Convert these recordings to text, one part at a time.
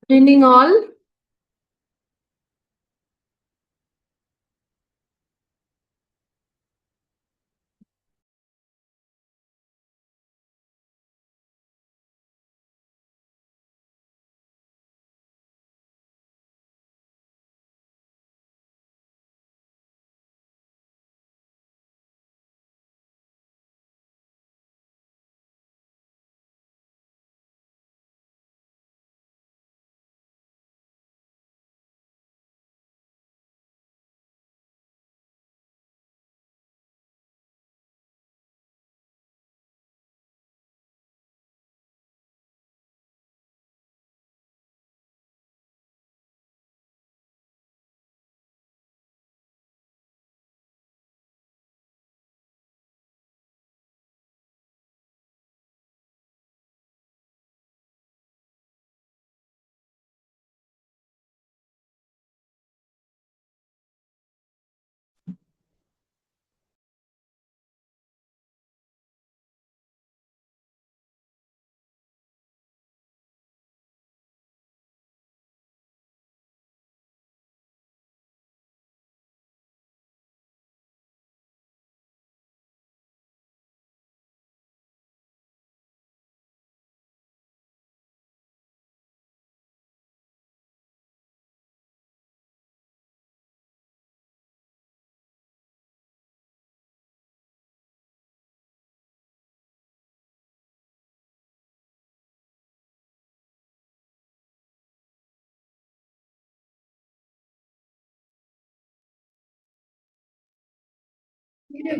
Evening all. Good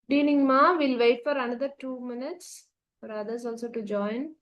evening, Ma. We'll wait for another 2 minutes for others also to join.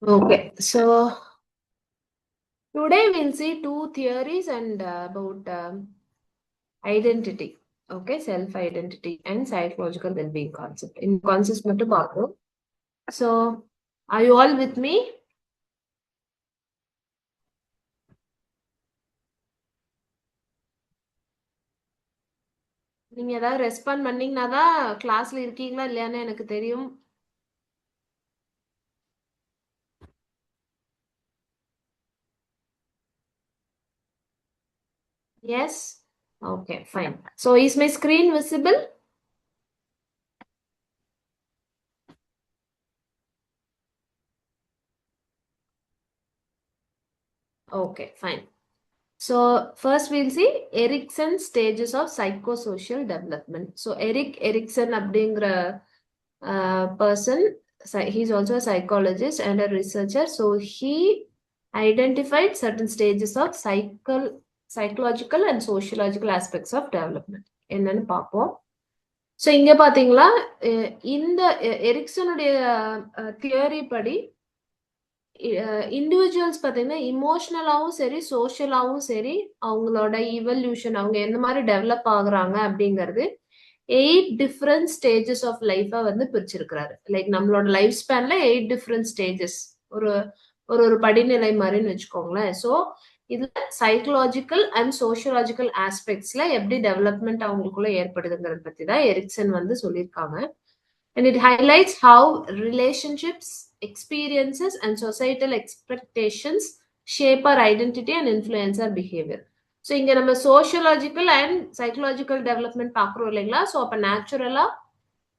Okay, so today we'll see two theories and about identity. Okay, self-identity and psychological well-being concept. In concept மட்டும் பார்ப்போம். So, are you all with me? நீங்க ஏதாவது respond பண்ணீங்கன்னா தான் கிளாஸ்ல இருக்கீங்களா இல்லையான்னு எனக்கு தெரியும். Yes? Okay, fine. So, is my screen visible? Okay, fine. So first we'll see Erikson's stages of psychosocial development. So Erik Erikson அப்படிங்கிற person, he's also a psychologist and a researcher. So he identified certain stages of psychological and sociological aspects of development. என்னன்னு பார்ப்போம். So இங்க பாத்தீங்களா, இந்த எரிக்சனுடைய theory படி individuals பார்த்தீங்கன்னா இமோஷனலாவும் சரி சோஷியலாவும் சரி அவங்களோட இவல்யூஷன், அவங்க எந்த மாதிரி டெவலப் ஆகுறாங்க அப்படிங்கிறது 8 டிஃப்ரெண்ட் ஸ்டேஜஸ் ஆஃப் லைஃபா வந்து பிரிச்சிருக்கிறாரு. லைக் நம்மளோட லைஃப் ஸ்பேன்ல 8 டிஃப்ரெண்ட் ஸ்டேஜஸ், ஒரு ஒரு ஒரு படிநிலை மாதிரின்னு வச்சுக்கோங்களேன். ஸோ இது சைக்கலாஜிக்கல் அண்ட் சோஷியலாஜிக்கல் ஆஸ்பெக்ட்ஸ்ல எப்படி டெவலப்மெண்ட் அவங்களுக்குள்ள ஏற்படுதுங்கிறத பத்தி தான் எரிக்சன் வந்து சொல்லியிருக்காங்க. And it highlights how relationships, experiences, and societal expectations shape our identity and influence our behavior. So இங்க நம்ம சோஷியலாஜிக்கல் அண்ட் சைக்கலாஜிக்கல் டெவலப்மெண்ட் பார்க்குறோம் இல்லைங்களா? ஸோ அப்போ நேச்சுரலா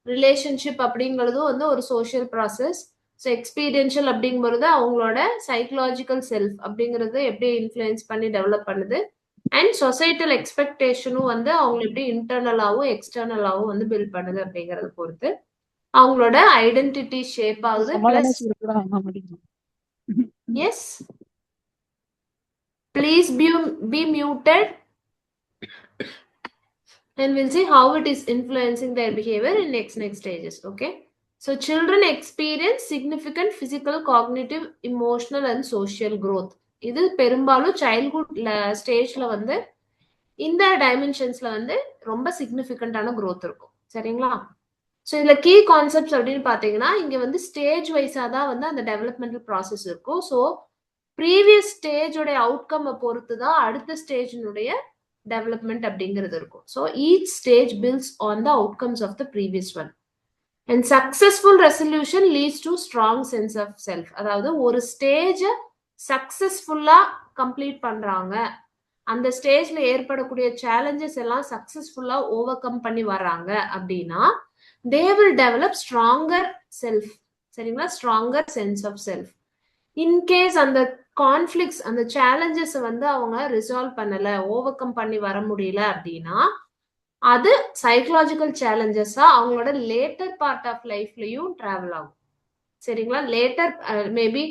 ரிலேஷன்ஷிப் அப்படிங்கிறதும் வந்து ஒரு சோஷியல் ப்ராசஸ். ஸோ எக்ஸ்பீரியன்ஷியல் அப்படிங்கிறது அவங்களோட சைக்கலாஜிக்கல் செல்ஃப் அப்படிங்கிறது எப்படி இன்ஃப்ளூயன்ஸ் பண்ணி டெவலப் பண்ணுது. அண்ட் சொசைட்டல் எக்ஸ்பெக்டேஷனும் வந்து அவங்க எப்படி இன்டர்னலாகவும் எக்ஸ்டர்னலாகவும் வந்து பில்ட் பண்ணுது அப்படிங்கறத பொறுத்து அவங்களோட ஐடென்டிட்டி ஷேப் ஆகுது. Plus yes please be muted and we'll see how it is influencing their behavior in next stages. Okay, so children experience significant physical, cognitive, emotional and social growth. இது பெரும்பாலும் childhood ஸ்டேஜ்ல வந்து இந்த டைமென்ஷன்ஸ்ல வந்து ரொம்ப சிக்னிஃபிகண்டான growth இருக்கும். சரிங்களா? ஸோ இதுல கீ கான்செப்ட்ஸ் அப்படின்னு பாத்தீங்கன்னா இங்க வந்து ஸ்டேஜ் வைஸா தான் வந்து அந்த டெவலப்மெண்டல் ப்ராசஸ் இருக்கும். ஸோ ப்ரீவியஸ் ஸ்டேஜோட அவுட்கம் பொறுத்து தான் அடுத்த ஸ்டேஜினுடைய டெவலப்மெண்ட் அப்படிங்கிறது இருக்கும். So each stage builds on the outcomes of the previous one. And successful resolution leads to strong sense of self. அதாவது ஒரு ஸ்டேஜை சக்சஸ்ஃபுல்லா கம்ப்ளீட் பண்றாங்க, அந்த ஸ்டேஜ்ல ஏற்படக்கூடிய சேலஞ்சஸ் எல்லாம் சக்சஸ்ஃபுல்லா ஓவர் கம் பண்ணி வர்றாங்க அப்படின்னா they will develop stronger self. சரிங்களா? stronger sense of self. in case அந்த கான்ஃபிளிக்ஸ், அந்த சேலஞ்சஸ் வந்து அவங்க ரிசால்வ் பண்ணல, ஓவர் கம் பண்ணி வர முடியல அப்படின்னா அது சைக்கலாஜிக்கல் சேலஞ்சஸா அவங்களோட லேட்டர் பார்ட் ஆஃப் லைஃப்லயும் டிராவல் ஆகும். சரிங்களா? லேட்டர் மேபி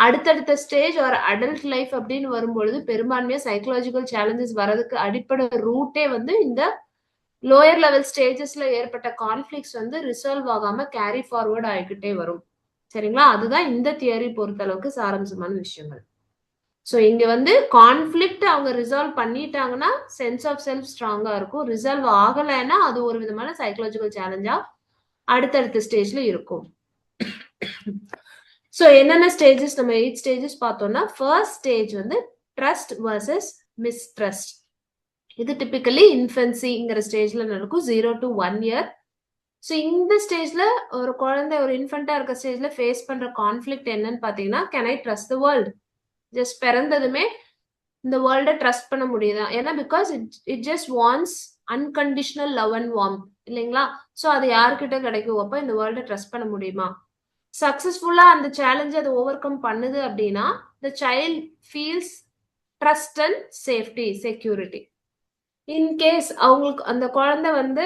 அடுத்தடுத்த ஸ்டேஜ் ஒரு அடல்ட் லைஃப் அப்படின்னு வரும்பொழுது பெரும்பான்மையா சைக்கலாஜிக்கல் சேலஞ்சஸ் வர்றதுக்கு அடிப்படை ரூட்டே வந்து இந்த லோயர் லெவல் ஸ்டேஜஸ்ல ஏற்பட்ட கான்ஃபிளிக்ஸ் வந்து ரிசால்வ் ஆகாம கேரி ஃபார்வர்ட் ஆகிக்கிட்டே வரும். சரிங்களா? அதுதான் இந்த தியரி பொறுத்த அளவுக்கு சாராம்சமான விஷயங்கள். ஸோ இங்க வந்து கான்ஃபிளிக்ட் அவங்க ரிசால்வ் பண்ணிட்டாங்கன்னா சென்ஸ் ஆஃப் செல்ஃப் ஸ்ட்ராங்கா இருக்கும். ரிசால்வ் ஆகலைன்னா அது ஒரு விதமான சைக்கலாஜிக்கல் சேலஞ்சா அடுத்தடுத்த ஸ்டேஜ்ல இருக்கும். ஸோ என்னென்ன ஸ்டேஜஸ், நம்ம 8 ஸ்டேஜஸ் பார்த்தோம்னா ஃபர்ஸ்ட் ஸ்டேஜ் வந்து ட்ரஸ்ட் வர்சஸ் மிஸ்ட்ரஸ்ட். இது டிபிக்கலி இன்ஃபென்சிங்கிற ஸ்டேஜ்ல நடக்கும், 0 to 1 year. ஸோ இந்த ஸ்டேஜ்ல ஒரு குழந்தை, ஒரு இன்ஃபென்டா இருக்க ஸ்டேஜ்ல ஃபேஸ் பண்ற கான்ஃபிளிக்ட் என்னன்னு பாத்தீங்கன்னா, can I trust the world? Just பிறந்ததுமே இந்த வேர்ல்ட ட்ரஸ்ட் பண்ண முடியுதா? ஏன்னா because it just wants unconditional love and warmth இல்லைங்களா? ஸோ அது யாருக்கிட்ட கிடைக்கும்? அப்போ இந்த வேர்ல்ட ட்ரஸ்ட் பண்ண முடியுமா? சக்சஸ்ஃபுல்லா அந்த சேலஞ்சை அதை ஓவர் கம் பண்ணுது அப்படின்னா the child feels trust and safety, security. In case அவங்களுக்கு அந்த குழந்தை வந்து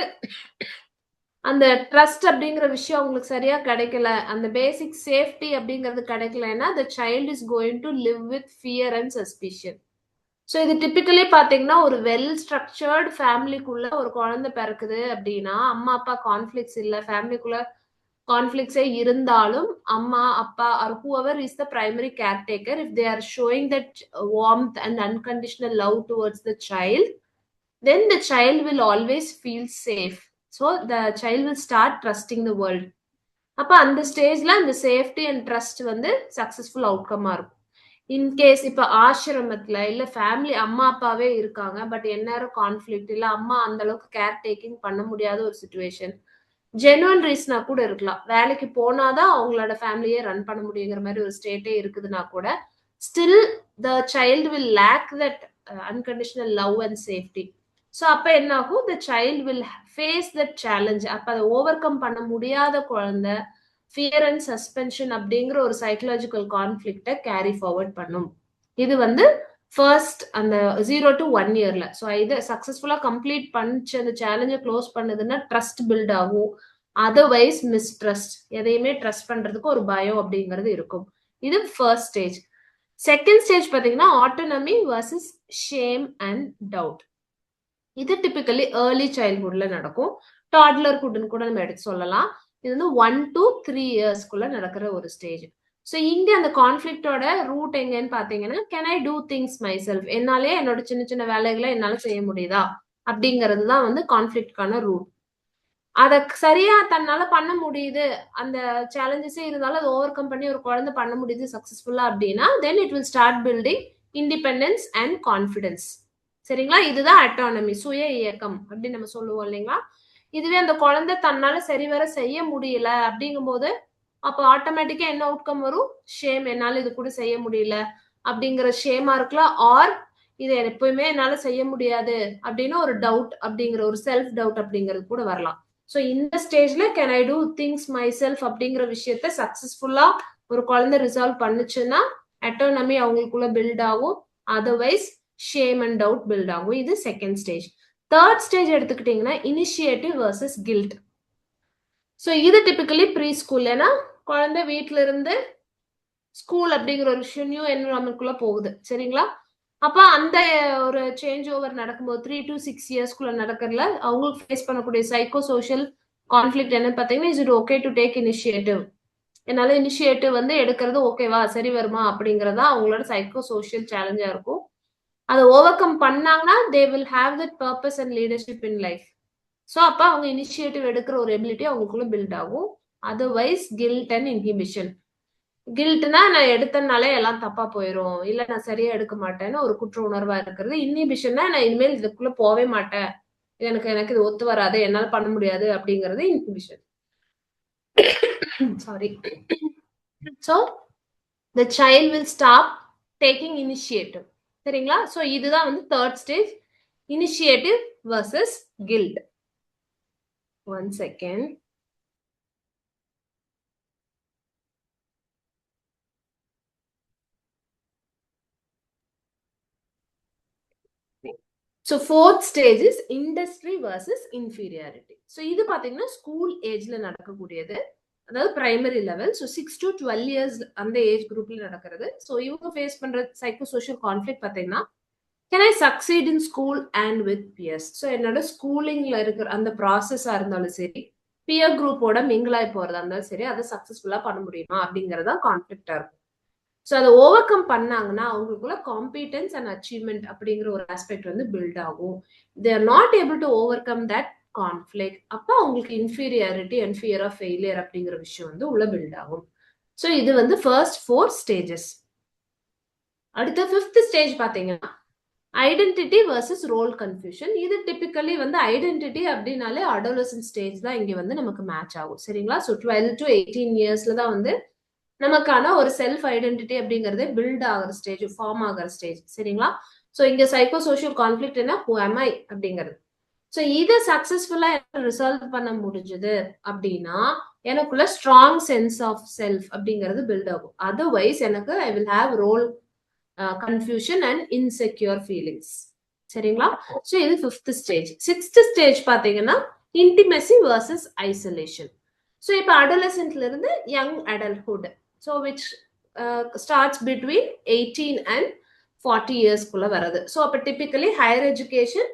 அந்த ட்ரஸ்ட் அப்படிங்கிற விஷயம் அவங்களுக்கு சரியா கிடைக்கல, அந்த பேசிக் சேஃப்டி அப்படிங்கிறது கிடைக்கலன்னா the child is going to live with fear and suspicion. So இது டிபிக்கலி பாத்தீங்கன்னா ஒரு வெல் ஸ்ட்ரக்சர்டு ஃபேமிலிக்குள்ள ஒரு குழந்தை பிறக்குது அப்படின்னா, அம்மா அப்பா கான்ஃபிளிக்ஸ் இல்ல, ஃபேமிலிக்குள்ள கான்ஃபிளிக்ஸே இருந்தாலும் அம்மா அப்பா or whoever is the primary caretaker, if they are showing that warmth and unconditional love towards the child, then the child will always feel safe. So the child will start trusting the world. அப்ப அந்த ஸ்டேஜ்ல அந்த safety and trust வந்து successful அவுட்கமா இருக்கும். In case இப்ப ஆசிரமத்துல இல்ல family அம்மா அப்பாவே இருக்காங்க, பட் எந்நேரம் கான்ஃபிளிக்ட் இல்ல, அம்மா அந்த அளவுக்கு கேர் டேக்கிங் பண்ண முடியாத ஒரு சுச்சுவேஷன், ஜெனுவன் ரீசனா கூட இருக்கலாம், வேலைக்கு போனாதான் அவங்களோட ஃபேமிலியே ரன் பண்ண முடியுங்கிற மாதிரி ஒரு ஸ்டேட்டே இருக்குதுன்னா கூட still the child will lack that unconditional love and safety. So அப்ப என்ன ஆகும்? The child will face that challenge. அப்ப அதை ஓவர் கம் பண்ண முடியாத குழந்தை ஃபியர் அண்ட் சஸ்பென்ஷன் அப்படிங்கிற ஒரு சைக்கலாஜிக்கல் கான்ஃபிளிக்டை கேரி ஃபார்வர்ட் பண்ணும். இது வந்து ஃபர்ஸ்ட் அந்த 0 to 1 இயர்ல. ஸோ இதை சக்சஸ்ஃபுல்லா கம்ப்ளீட் பண்ணிச்சு அந்த சேலஞ்சை க்ளோஸ் பண்ணுதுன்னா ட்ரஸ்ட் பில்ட் ஆகும். அதர்வைஸ் மிஸ்ட்ரஸ்ட், எதையுமே ட்ரஸ்ட் பண்றதுக்கு ஒரு பயம் அப்படிங்கிறது இருக்கும். இது ஃபர்ஸ்ட் ஸ்டேஜ். செகண்ட் ஸ்டேஜ் பாத்தீங்கன்னா autonomy versus shame and doubt. இது டிபிக்கலி ஏர்லி சைல்ட்ஹுட்ல நடக்கும். டாட்லர்ஹுட்னு கூட நம்ம எடுத்து சொல்லலாம். இது வந்து 1 to 3 இயர்ஸ்க்குள்ள நடக்கிற ஒரு ஸ்டேஜ். ஸோ இங்க அந்த கான்ஃபிளிக்டோட ரூட் எங்கன்னு பாத்தீங்கன்னா, can I do things myself, என்னாலே என்னோட சின்ன சின்ன வேலைகளை என்னால செய்ய முடியுதா அப்படிங்கிறது தான் வந்து கான்ஃபிளிக்ட்கான ரூட். அத சரியா தன்னால பண்ண முடியுது, அந்த சேலஞ்சஸே இருந்தாலும் அதை ஓவர் கம் பண்ணி ஒரு குழந்தை பண்ண முடியுது சக்சஸ்ஃபுல்லா அப்படின்னா, then it will start building independence and confidence. சரிங்களா? இதுதான் அட்டானமி, சுய இயக்கம் அப்படின்னு நம்ம சொல்லுவோம் இல்லைங்களா? இதுவே அந்த குழந்தை தன்னால சரிவர செய்ய முடியல அப்படிங்கும் போது அப்ப ஆட்டோமேட்டிக்கா என்ன அவுட்கம் வரும்? ஷேம், என்னால இது கூட செய்ய முடியல அப்படிங்கிற ஷேமா இருக்கலாம். ஆர் இதை எப்பயுமே என்னால செய்ய முடியாது அப்படின்னு ஒரு டவுட் அப்படிங்கிற ஒரு செல்ஃப் டவுட் அப்படிங்கிறது கூட வரலாம். ஸோ இந்த ஸ்டேஜ்ல can I do things myself அப்படிங்கிற விஷயத்த சக்சஸ்ஃபுல்லா ஒரு குழந்தை ரிசால்வ் பண்ணுச்சுன்னா அட்டானமி அவங்களுக்குள்ள பில்ட் ஆகும். Otherwise shame and doubt build ஆகும். இது செகண்ட் ஸ்டேஜ். தேர்ட் ஸ்டேஜ் எடுத்துக்கிட்டீங்கன்னா இனிஷியேட்டிவ் வர்சஸ் கில்ட். ஸோ இது டிபிக்கலி ப்ரீ ஸ்கூல். ஏன்னா குழந்தை வீட்டுல இருந்து ஸ்கூல் அப்படிங்கிற ஒரு விஷயம் நியூ என்விரான்மெண்ட்குள்ள போகுது. சரிங்களா? அப்ப அந்த ஒரு சேஞ்ச் ஓவர் நடக்கும்போது 3 to 6 இயர்ஸ்க்குள்ள நடக்கிறதுல அவங்களுக்கு ஃபேஸ் பண்ணக்கூடிய சைக்கோ சோஷியல் கான்ஃபிளிக்ட் என்னன்னு பாத்தீங்கன்னா, is it okay to take initiative, என்னால இனிஷியேட்டிவ் வந்து எடுக்கிறது ஓகேவா, சரி வருமா அப்படிங்கறதா அவங்களோட சைக்கோ சோஷியல் சேலஞ்சா இருக்கும். அதை ஓவர் கம் பண்ணாங்கன்னா they will have that purpose and leadership in life. So அப்ப அவங்க இனிஷியேட்டிவ் எடுக்கிற ஒரு எபிலிட்டி அவங்களுக்குள்ள பில்ட் ஆகும். Otherwise guilt and inhibition. கில்ட்னா நான் எடுத்தனாலே எல்லாம் தப்பா போயிடும், இல்ல நான் சரியா எடுக்க மாட்டேன்னு ஒரு குற்ற உணர்வா இருக்கிறது. இன்ஹிபிஷன்னா நான் இனிமேல் இதுக்குள்ள போவே மாட்டேன், எனக்கு இது ஒத்து வராது, என்னால பண்ண முடியாது அப்படிங்கிறது inhibition. Sorry. So the child will stop taking initiative. சரிங்களா? ஸோ இதுதான் வந்து third stage, initiative versus guilt. One second. So fourth stage is industry versus inferiority. So இது பாத்தீங்கன்னா ஸ்கூல் ஏஜ்ல நடக்கக்கூடியது, அதாவது primary level. So 6 to 12 years அந்த age குரூப்ல நடக்கிறது. ஸோ இவங்க ஃபேஸ் பண்ற சைக்கோ சோஷியல் கான்ஃபிளிக்ட் பாத்தீங்கன்னா, can I succeed in school and with peers. So என்னோட ஸ்கூலிங்ல இருக்கிற அந்த ப்ராசஸா இருந்தாலும் சரி, பியர் குரூப்போட மிங்கிளாய் போறதா இருந்தாலும் சரி, அதை சக்சஸ்ஃபுல்லா பண்ண முடியுமா அப்படிங்கறதா கான்ஃபிளிக்டா இருக்கும். ஸோ அதை ஓவர் கம் பண்ணாங்கன்னா அவங்களுக்குள்ள காம்பீட்டன்ஸ் அண்ட் அச்சீவ்மெண்ட் அப்படிங்கிற ஒரு ஆஸ்பெக்ட் வந்து பில்ட் ஆகும். They are not able to overcome that conflict. அப்போ அவங்களுக்கு inferiority and fear of failure அப்படிங்கிற விஷயம் வந்து உள்ள பில்ட் ஆகும். ஸோ இது வந்து ஃபர்ஸ்ட் 4 ஸ்டேஜஸ். அடுத்த 5th ஸ்டேஜ் பாத்தீங்கன்னா ஐடென்டிட்டி வர்சஸ் ரோல் கன்ஃபியூஷன். இது டிபிக்கலி வந்து ஐடென்டிட்டி அப்படின்னாலே அடோலசன்ட் ஸ்டேஜ் தான் இங்க வந்து நமக்கு மேட்ச் ஆகும். சரிங்களா? ஸோ 12 to 18 இயர்ஸ்ல தான் வந்து நமக்கான ஒரு செல்ஃப் ஐடென்டிட்டி அப்படிங்கறதே பில்ட் ஆகிற ஸ்டேஜ், ஃபார்ம் ஆகிற ஸ்டேஜ். சரிங்களா? ஸோ இங்க சைக்கோ சோஷியல் கான்ஃபிளிக்ட் என்ன, ஹூ am I அப்படிங்கிறது. ஸோ இதை சக்சஸ்ஃபுல்லா ரிசால்வ் பண்ண முடிஞ்சது அப்படின்னா எனக்குள்ள ஸ்ட்ராங் சென்ஸ் ஆஃப் செல்ஃப் அப்படிங்கிறது பில்ட் ஆகும். அதர்வைஸ் எனக்கு I will have role confusion and insecure feelings. சரிங்களா? ஸோ இது 5th ஸ்டேஜ். 6th ஸ்டேஜ் பாத்தீங்கன்னா இன்டிமெசி வர்சஸ் ஐசோலேஷன். ஸோ இப்போ அடோலசன்ட்ல இருந்து young adulthood, so which starts between 18 and 40 இயர்ஸ்க்குள்ள வருது. ஸோ அப்போ typically higher education,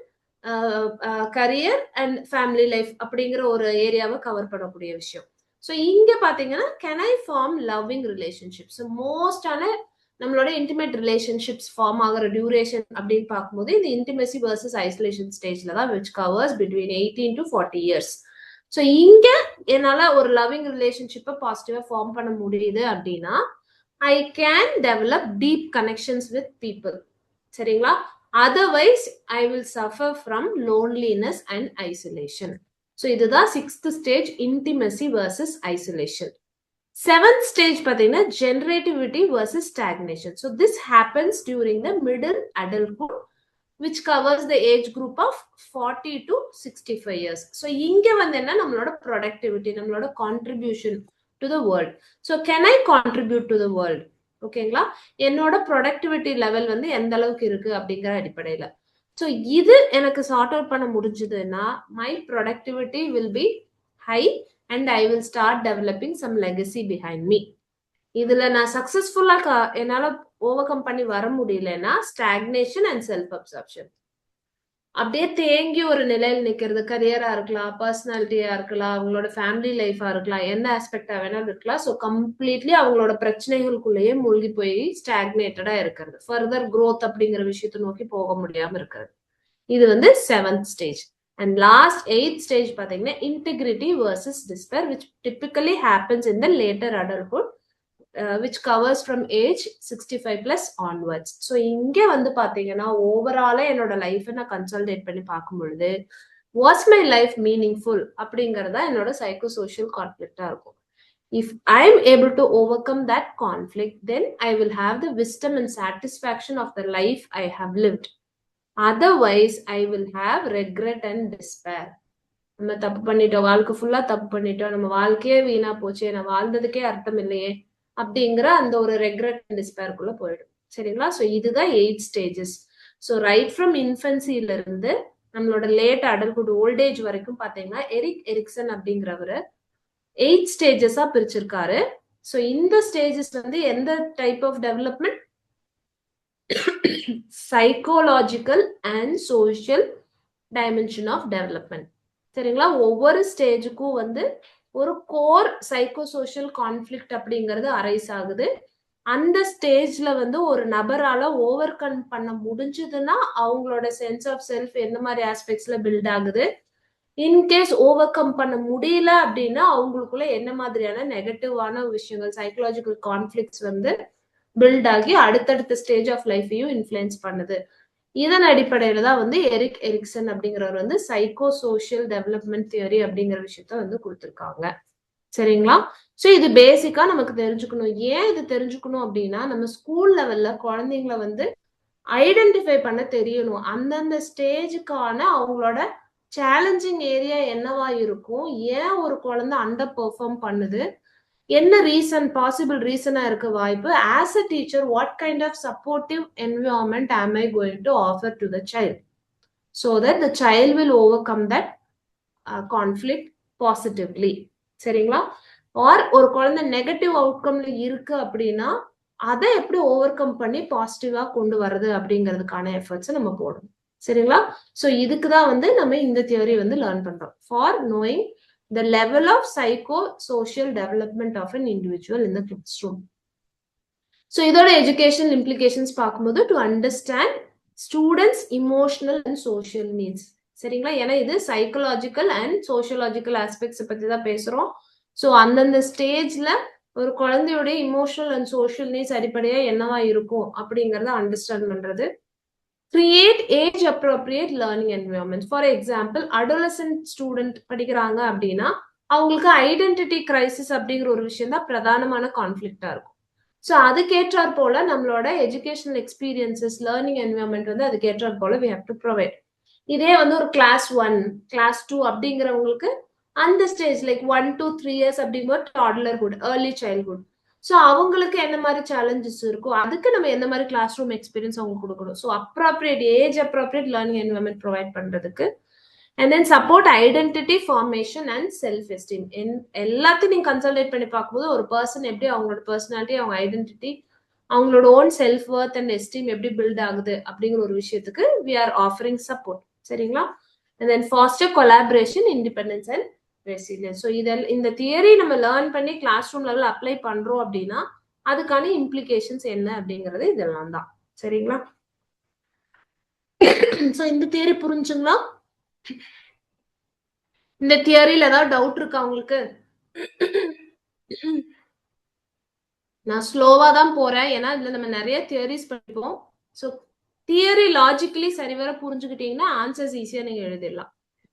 career and family life அப்படிங்கிற ஒரு ஏரியாவை கவர் பண்ணக்கூடிய விஷயம். ஸோ இங்க பாத்தீங்கன்னா can I form loving relationships. மோஸ்டான நம்மளோட இன்டிமேட் ரிலேஷன்ஷிப்ஸ் ஃபார்ம் ஆகிற டியூரேஷன் அப்படின்னு பார்க்கும்போது இந்த இன்டிமெசி வர்சஸ் ஐசோலேஷன் ஸ்டேஜ்ல தான், விச் கவர்ஸ் பிட்வீன் 18 to 40 இயர்ஸ். ஸோ இங்க என்னால ஒரு லவ்விங் ரிலேஷன்ஷிப்பை பாசிட்டிவா ஃபார்ம் பண்ண முடியுது அப்படின்னா I can develop deep connections with people. சரிங்களா? Otherwise I will suffer from loneliness and isolation. So இதுதான் 6th stage, intimacy versus isolation. 7th stage பாத்தீங்கன்னா generativity versus stagnation. So this happens during the middle adulthood which covers the age group of 40 to 65 years. So இங்க வந்து என்ன, நம்மளோட productivity, நம்மளோட contribution to the world. So can I contribute to the world? ஓகேங்களா? என்னோட productivity level வந்து எந்த அளவுக்கு இருக்கு அப்படிங்கிற அடிப்படையில. ஸோ இது எனக்கு சார்ட் அவுட் பண்ண முடிஞ்சதுன்னா my productivity will be high and I will start developing some legacy behind me. இதுல நான் சக்சஸ்ஃபுல்லா என்னால ஓவர் கம் பண்ணி வர முடியலன்னா ஸ்டாக்னேஷன் அண்ட் செல்ஃப் அப்சர்ப்ஷன். அப்படியே தேங்கி ஒரு நிலையில் நிக்கிறது, கரியரா இருக்கலாம், பர்சனாலிட்டியா இருக்கலாம், அவங்களோட ஃபேமிலி லைஃபா இருக்கலாம், என்ன ஆஸ்பெக்டா வேணாலும் இருக்கலாம். ஸோ கம்ப்ளீட்லி அவங்களோட பிரச்சனைகளுக்குள்ளேயே மூழ்கி போய் ஸ்டாக்னேட்டடா இருக்கிறது, ஃபர்தர் growth அப்படிங்கிற விஷயத்தை நோக்கி போக முடியாம இருக்கிறது. இது வந்து 7th stage. And last 8th stage பாத்தீங்கன்னா integrity versus despair, which typically happens in the later adulthood, which covers from age 65 plus onwards. So இங்க வந்து பாத்தீங்கன்னா ஓவராலா என்னோட லைஃபை நான் கன்சல்டேட் பண்ணி பார்க்கும் பொழுது வாஸ் மை லைஃப் மீனிங்ஃபுல் அப்படிங்கறதா என்னோட சைக்கோ சோஷியல் கான்ஃபிளிக்டா இருக்கும். If I am able to overcome that conflict, then I will have the wisdom and satisfaction of the life I have lived. Otherwise, I will have regret and despair. நம்ம தப்பு பண்ணிட்டோம், வாழ்க்கை ஃபுல்லா தப்பு பண்ணிட்டோம், நம்ம வாழ்க்கையே வீணா போச்சு, நான் வாழ்ந்ததுக்கே அர்த்தம் இல்லையே அப்படிங்கிற அந்த ஒரு ரெக்ரெட் அண்ட் டிஸ்பேருக்குள்ள போயிடும். சரிங்களா? ஸோ இதுதான் 8 ஸ்டேஜஸ். ஸோ ரைட் ஃப்ரம் இன்ஃபன்சில இருந்து நம்மளோட லேட் அடல்ட்ஹுட் ஓல்டேஜ் வரைக்கும் பாத்தீங்கன்னா எரிக் எரிக்சன் அப்படிங்கிறவரு 8 ஸ்டேஜஸா பிரிச்சிருக்காரு. ஸோ இந்த ஸ்டேஜஸ் வந்து எந்த type of development? Psychological and social dimension of development. சரிங்களா? ஒவ்வொரு ஸ்டேஜுக்கும் வந்து ஒரு கோர் சைக்கோ சோஷியல் கான்ஃபிளிக்ட் அப்படிங்கிறது அரைஸ் ஆகுது. அந்த ஸ்டேஜ்ல வந்து ஒரு நபரால ஓவர் கம் பண்ண முடிஞ்சதுன்னா அவங்களோட சென்ஸ் ஆஃப் செல்ஃப் எந்த மாதிரி ஆஸ்பெக்ட்ஸ்ல பில்ட் ஆகுது, இன்கேஸ் ஓவர் கம் பண்ண முடியல அப்படின்னா அவங்களுக்குள்ள என்ன மாதிரியான நெகட்டிவான விஷயங்கள், சைக்கலாஜிக்கல் கான்ஃபிளிக்ட்ஸ் வந்து பில்ட் ஆகி அடுத்தடுத்த ஸ்டேஜ் ஆஃப் லைஃபையும் இன்ஃபுளுன்ஸ் பண்ணுது. இதன் அடிப்படையில தான் வந்து எரிக் எரிக்சன் அப்படிங்கிறவர் வந்து சைக்கோ சோஷியல் டெவலப்மெண்ட் தியரி அப்படிங்கிற விஷயத்த வந்து கொடுத்திருக்காங்க. சரிங்களா? சோ இது பேசிக்கா நமக்கு தெரிஞ்சுக்கணும். ஏன் இது தெரிஞ்சுக்கணும் அப்படின்னா நம்ம ஸ்கூல் லெவல்ல குழந்தைங்களை வந்து ஐடென்டிஃபை பண்ண தெரியணும். அந்தந்த ஸ்டேஜுக்கான அவங்களோட சேலஞ்சிங் ஏரியா என்னவா இருக்கும், ஏன் ஒரு குழந்தை அண்டர் பெர்ஃபார்ம் பண்ணுது, என்ன ரீசன், பாசிபிள் ரீசனா இருக்க வாய்ப்பு, as a teacher what kind of supportive environment am I going to offer to the child so that the child will overcome that conflict positively. சரிங்களா? ஆர் ஒரு குழந்தை நெகட்டிவ் அவுட்கம்ல இருக்கு அப்படின்னா அதை எப்படி ஓவர் கம் பண்ணி பாசிட்டிவா கொண்டு வர்றது அப்படிங்கிறதுக்கான எஃபர்ட்ஸ் நம்ம போடணும். சரிங்களா? சோ இதுக்குதான் வந்து நம்ம இந்த தியரி வந்து லேர்ன் பண்றோம். For knowing the level of psycho-social development of an individual in the classroom. So, இதோட educational implications பார்க்கும்போது to understand students' emotional and social needs. சரிங்களா? ஏன்னா இது psychological and sociological aspects பத்தி தான் பேசுறோம். ஸோ அந்தந்த ஸ்டேஜ்ல ஒரு குழந்தையோட இமோஷனல் அண்ட் சோஷியல் நீட்ஸ் அடிப்படையா என்னவா இருக்கும் அப்படிங்கறத அண்டர்ஸ்டாண்ட் பண்றது. Create age appropriate learning environments. For example, adolescent student படிக்கிறாங்க அப்படின்னா அவங்களுக்கு ஐடென்டிட்டி கிரைசிஸ் அப்படிங்கிற ஒரு விஷயம் தான் பிரதானமான கான்ஃபிளிக்டா இருக்கும். ஸோ அதுக்கேற்றாற் போல நம்மளோட எஜுகேஷனல் எக்ஸ்பீரியன்சஸ், லேர்னிங் என்விரான்மெண்ட் வந்து அதுக்கேற்றாற் போல we have to provide. இதே வந்து ஒரு கிளாஸ் 1, கிளாஸ் 2 அப்படிங்கிறவங்களுக்கு அந்த ஸ்டேஜ் லைக் 1 to 3 years அப்படிங்கும்போது டாட்லர்ஹுட், ஏர்லி சைல்ட்ஹுட். ஸோ அவங்களுக்கு என்ன மாதிரி சேலஞ்சஸ் இருக்கும், அதுக்கு நம்ம எந்த மாதிரி கிளாஸ் ரூம் எக்ஸ்பீரியன்ஸ் அவங்க கொடுக்கணும். So appropriate age appropriate learning environment provide பண்றதுக்கு and then support identity formation and self esteem. எல்லாத்தையும் நீங்க கன்சல்டேட் பண்ணி பார்க்கும்போது ஒரு பர்சன் எப்படி அவங்களோட பர்சனாலிட்டி, அவங்க ஐடென்டிட்டி, அவங்களோட own self worth and esteem எப்படி பில்ட் ஆகுது அப்படிங்கிற ஒரு விஷயத்துக்கு we are offering support. சரிங்களா? and then foster collaboration, independence and resilience. So இந்த தியரி நம்ம லேர்ன் பண்ணி கிளாஸ் ரூம் லெவல் அப்ளை பண்றோம் அப்படின்னா அதுக்கான இம்ப்ளிகேஷன்ஸ் என்ன அப்படிங்கிறது இதெல்லாம் தான். சரிங்களா? ஸோ இந்த தியரி புரிஞ்சுங்களா? இந்த தியரியில ஏதாவது டவுட் இருக்கா உங்களுக்கு? நான் ஸ்லோவா தான் போறேன், ஏன்னா இதுல நம்ம நிறைய தியரிஸ் படிப்போம். ஸோ தியரி லாஜிக்கலி சரிவர புரிஞ்சுக்கிட்டீங்கன்னா ஆன்சர்ஸ் ஈஸியா நீங்க எழுதிடலாம்.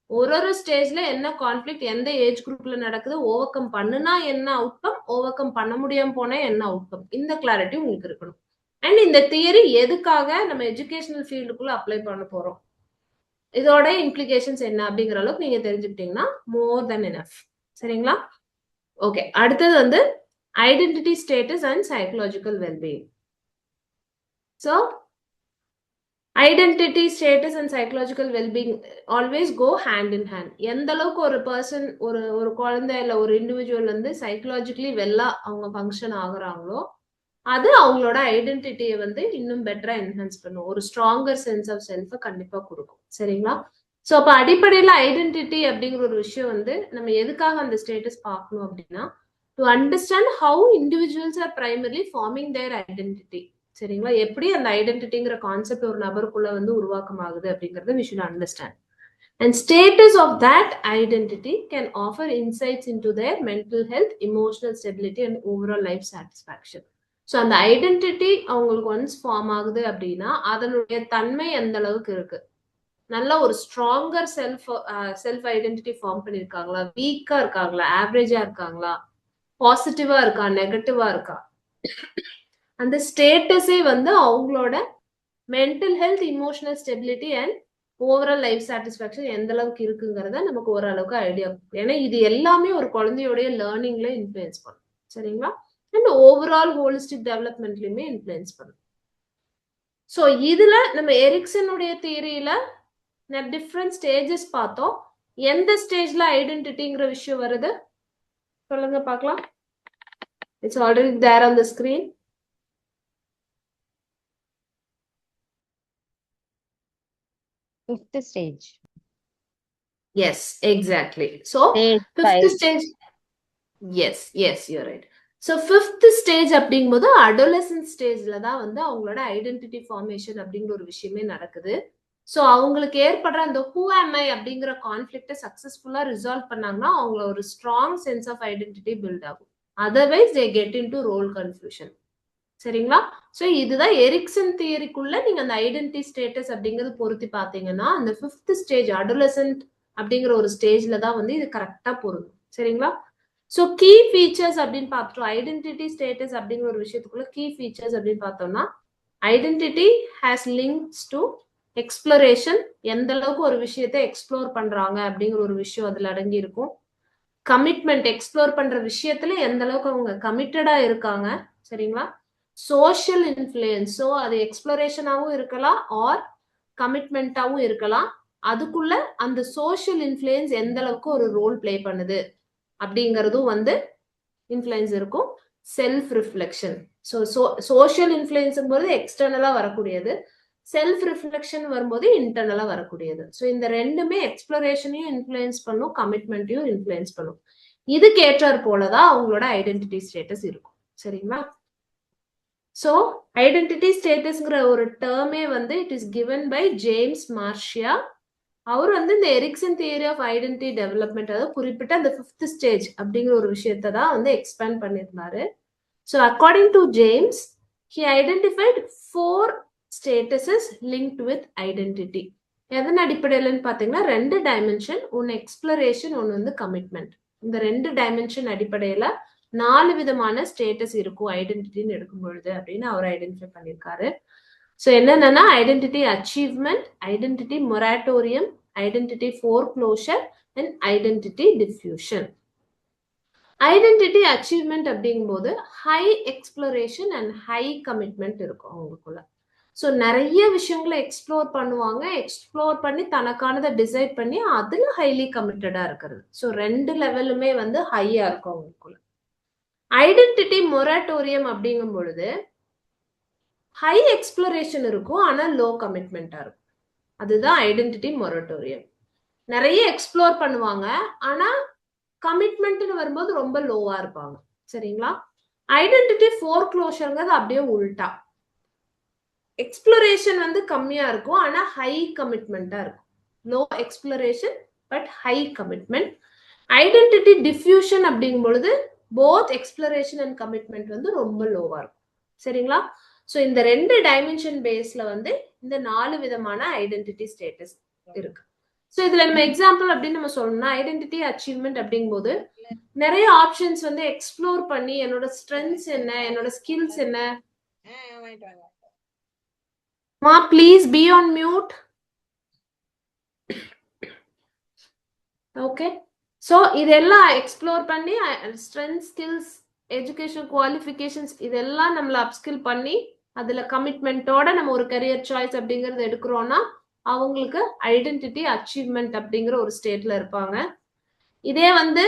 ஒரு ஸ்டேஜ்ல என்ன கான்ஃபிளிக்ட், எந்த ஏஜ் குரூப்ல நடக்குது, ஓவர் கம் பண்ணுனா என்ன அவுட்கம், ஓவர் கம் பண்ண முடியாம போனா என்ன அவுட்கம், இந்த கிளாரிட்டி உங்களுக்கு இருக்கணும். அண்ட் இந்த தியரி எதுக்காக நம்ம எஜுகேஷனல் ஃபீல்டுக்குள்ள அப்ளை பண்ண போறோம், இதோட இம்ப்ளிகேஷன்ஸ் என்ன அப்படிங்கிற அளவுக்கு நீங்க தெரிஞ்சுக்கிட்டீங்கன்னா மோர் தென் எனஃப். சரிங்களா? ஓகே, அடுத்தது வந்து identity status and psychological well-being. So identity status and psychological well-being always go hand in hand. எந்த அளவுக்கு ஒரு பர்சன் ஒரு குழந்தை இல்ல ஒரு இண்டிவிஜுவல் வந்து சைக்கலாஜிக்கலி வெல்லா அவங்க ஃபங்க்ஷன் ஆகுறாங்களோ அது அவங்களோட ஐடென்டிட்டியை வந்து இன்னும் பெட்டரா என்ஹான்ஸ் பண்ணும், ஒரு ஸ்ட்ராங்கர் சென்ஸ் ஆஃப் செல்ஃப் கண்டிப்பா கொடுக்கும். சரிங்களா? ஸோ அப்ப அடிப்படையில ஐடென்டிட்டி அப்படிங்கிற ஒரு விஷயம் வந்து நம்ம எதுக்காக அந்த ஸ்டேட்டஸ் பார்க்கணும் அப்படின்னா, to understand how individuals are primarily forming their identity. சரிங்களா? எப்படி அந்த ஐடென்டிட்டிங்கிற கான்செப்ட் ஒரு நபருக்குள்ள வந்து உருவாக்கமாகுது அப்படிங்கறத we should understand. And status of that identity can offer insights into their mental health, emotional stability and overall life satisfaction. So அந்த identity அவங்களுக்கு once form ஆகுது அப்படின்னா அதனுடைய தன்மை எந்த அளவுக்கு இருக்கு, நல்ல ஒரு ஸ்ட்ராங்கர் செல்ஃப் ஐடென்டிட்டி ஃபார்ம் பண்ணிருக்காங்களா, வீக்கா இருக்காங்களா, ஆவரேஜா இருக்காங்களா, பாசிட்டிவா இருக்கா, நெகட்டிவா இருக்கா, அந்த ஸ்டேட்டஸே வந்து அவங்களோட mental health, emotional stability and overall life satisfaction எந்த அளவுக்கு இருக்குங்கிறத நமக்கு ஓரளவுக்கு ஐடியா. ஏன்னா இது எல்லாமே ஒரு குழந்தையோடைய லேர்னிங்ல இன்ஃபுளுன்ஸ் பண்ணும். சரிங்களா? அண்ட் ஓவரால் ஹோலிஸ்டிக் டெவலப்மெண்ட்லயுமே இன்ஃபுளுன்ஸ் பண்ணும். ஸோ இதுல நம்ம எரிக்சனுடைய தியரியில டிஃப்ரெண்ட் ஸ்டேஜஸ் பார்த்தோம். எந்த ஸ்டேஜ்ல ஐடென்டிட்டிங்கிற விஷயம் வருது சொல்லுங்க பார்க்கலாம். It's already there on the screen. Fifth stage. Yes, exactly. So fifth stage. Yes, you're right. So fifth stage அப்படிங்கும்போது அடோலசன்ட் ஸ்டேஜ்ல தான் வந்து அவங்களோட ஐடென்டிட்டி ஃபார்மேஷன் அப்படிங்கிற ஒரு விஷயமே நடக்குது. ஸோ அவங்களுக்கு ஏற்படுற அந்த ஹூ ஆம் ஐ அப்படிங்கிற கான்ஃபிளிக்டை சக்சஸ்ஃபுல்லா ரிசால்வ் பண்ணாங்கன்னா அவங்கள ஒரு strong sense of identity build ஆகும். Otherwise they get into role confusion. சரிங்களா? ஸோ இதுதான் எரிக்சன் தியரிக்குள்ள நீங்க அந்த ஐடென்டிட்டி ஸ்டேட்டஸ் அப்படிங்கிறது பொருத்தி பார்த்தீங்கன்னா அந்த ஃபிஃப்த் ஸ்டேஜ் அடோலசன்ட் அப்படிங்கிற ஒரு ஸ்டேஜ்ல தான் வந்து இது கரெக்டா பொருந்தும். சரிங்களா? ஸோ கீ ஃபீச்சர்ஸ் அப்படின்னு பார்த்துட்டோம். ஐடென்டிட்டி ஸ்டேட்டஸ் அப்படிங்கிற ஒரு விஷயத்துக்குள்ள கீ ஃபீச்சர்ஸ் அப்படின்னு பார்த்தோம்னா identity has links to exploration, எந்த அளவுக்கு ஒரு விஷயத்தை எக்ஸ்ப்ளோர் பண்றாங்க அப்படிங்கிற ஒரு விஷயம் அதுல அடங்கி இருக்கும். கமிட்மெண்ட், எக்ஸ்ப்ளோர் பண்ற விஷயத்துல எந்த அளவுக்கு அவங்க கமிட்டடா இருக்காங்க. சரிங்களா? சோஷியல் இன்ஃப்ளூயன்ஸ், ஸோ அது எக்ஸ்ப்ளோரேஷனாகவும் இருக்கலாம் ஆர் கமிட்மெண்ட்டாகவும் இருக்கலாம். அதுக்குள்ள அந்த சோஷியல் இன்ஃப்ளூயன்ஸ் எந்த அளவுக்கு ஒரு ரோல் பிளே பண்ணுது அப்படிங்கிறதும் வந்து இன்ஃப்ளூயன்ஸ் இருக்கும். Self reflection, so social influence போது எக்ஸ்டர்னலா வரக்கூடியது, செல்ஃப் ரிஃப்ளெக்ஷன் வரும்போது இன்டர்னலா வரக்கூடியது. ஸோ இந்த ரெண்டுமே எக்ஸ்ப்ளோரேஷனையும் இன்ஃப்ளூயன்ஸ் பண்ணும், கமிட்மெண்ட்டையும் இன்ஃப்ளூயன்ஸ் பண்ணும். இதுக்கு ஏற்றார் போலதான் அவங்களோட ஐடென்டிட்டி ஸ்டேட்டஸ் இருக்கும். சரிங்களா? ஸோ ஐடென்டிட்டி ஸ்டேட்டஸ்ங்கிற ஒரு டேர்மே வந்து it is given by James Marcia. அவர் வந்து இந்த Erikson theory of identity development, அதாவது குறிப்பிட்ட அந்த ஃபிஃப்த் ஸ்டேஜ் அப்படிங்கிற ஒரு விஷயத்தை தான் வந்து எக்ஸ்பேண்ட் பண்ணியிருந்தாரு. So according to James he identified 4 statuses linked with identity. எதன் அடிப்படையிலன்னு பார்த்தீங்கன்னா 2 டைமென்ஷன், ஒன்று எக்ஸ்ப்ளரேஷன், ஒன்று வந்து கமிட்மெண்ட். இந்த 2 டைமென்ஷன் அடிப்படையில 4 விதமான ஸ்டேட்டஸ் இருக்கும் ஐடென்டிட்டின்னு எடுக்கும் பொழுது அப்படின்னு அவர் ஐடென்டிஃபை பண்ணியிருக்காரு. ஸோ என்னென்னா identity achievement, identity moratorium, identity foreclosure and identity diffusion. Identity achievement அப்படிங்கும்போது high exploration and high commitment இருக்கும் அவங்களுக்குள்ள. ஸோ நிறைய விஷயங்களை எக்ஸ்ப்ளோர் பண்ணுவாங்க, எக்ஸ்ப்ளோர் பண்ணி தனக்கானதை டிசைட் பண்ணி அதுல ஹைலி கமிட்டடா இருக்கிறது. ஸோ 2 லெவலுமே வந்து ஹையா இருக்கும் அவங்களுக்குள்ள. ஐடென்டிட்டி மொராட்டோரியம் அப்படிங்கும் பொழுது ஹை எக்ஸ்ப்ளோரேஷன் இருக்கும் ஆனா லோ கமிட்மெண்டா இருக்கும். அதுதான் ஐடென்டிட்டி மொராட்டோரியம். நிறைய எக்ஸ்ப்ளோர் பண்ணுவாங்க ஆனா கமிட்மெண்ட்னு வரும்போது ரொம்ப லோவா இருப்பாங்க. சரிங்களா? ஐடென்டிட்டி ஃபோர்க்ளோஷர்ங்கிறது அப்படியே உல்டா, எக்ஸ்ப்ளோரேஷன் வந்து கம்மியா இருக்கும் ஆனா ஹை கமிட்மெண்டா இருக்கும். Low exploration but high commitment. Identity diffusion அப்படிங்கும் பொழுது போத் எக்ஸ்ப்ளோரேஷன் அண்ட் கமிட்மெண்ட் வந்து ரொம்ப லோவா இருக்கும். சரிங்களா? ஸோ இந்த 2 டைமென்ஷன் பேஸ்ல வந்து இந்த 4 விதமான ஐடென்டிட்டி ஸ்டேட்டஸ் இருக்கு. ஸோ இதுல நம்ம எக்ஸாம்பிள் அப்படின்னு நம்ம சொல்லணும்னா ஐடென்டிட்டி அச்சீவ்மெண்ட் அப்படிங்கும்போது நிறைய ஆப்ஷன்ஸ் வந்து எக்ஸ்ப்ளோர் பண்ணி என்னோட ஸ்ட்ரென்த்ஸ் என்ன, என்னோட ஸ்கில்ஸ் என்ன. மா please be on mute. Okay. So இதெல்லாம் எக்ஸ்ப்ளோர் பண்ணி ஸ்ட்ரென்த், ஸ்கில்ஸ் எஜுகேஷன் குவாலிஃபிகேஷன்ஸ் இதெல்லாம் நம்மள அப்ஸ்கில் பண்ணி அதுல கமிட்மெண்ட்டோட நம்ம ஒரு கரியர் சாய்ஸ் அப்படிங்கறது எடுக்கிறோம்னா அவங்களுக்கு ஐடென்டிட்டி அச்சீவ்மெண்ட் அப்படிங்கிற ஒரு ஸ்டேட்ல இருப்பாங்க. இதே வந்து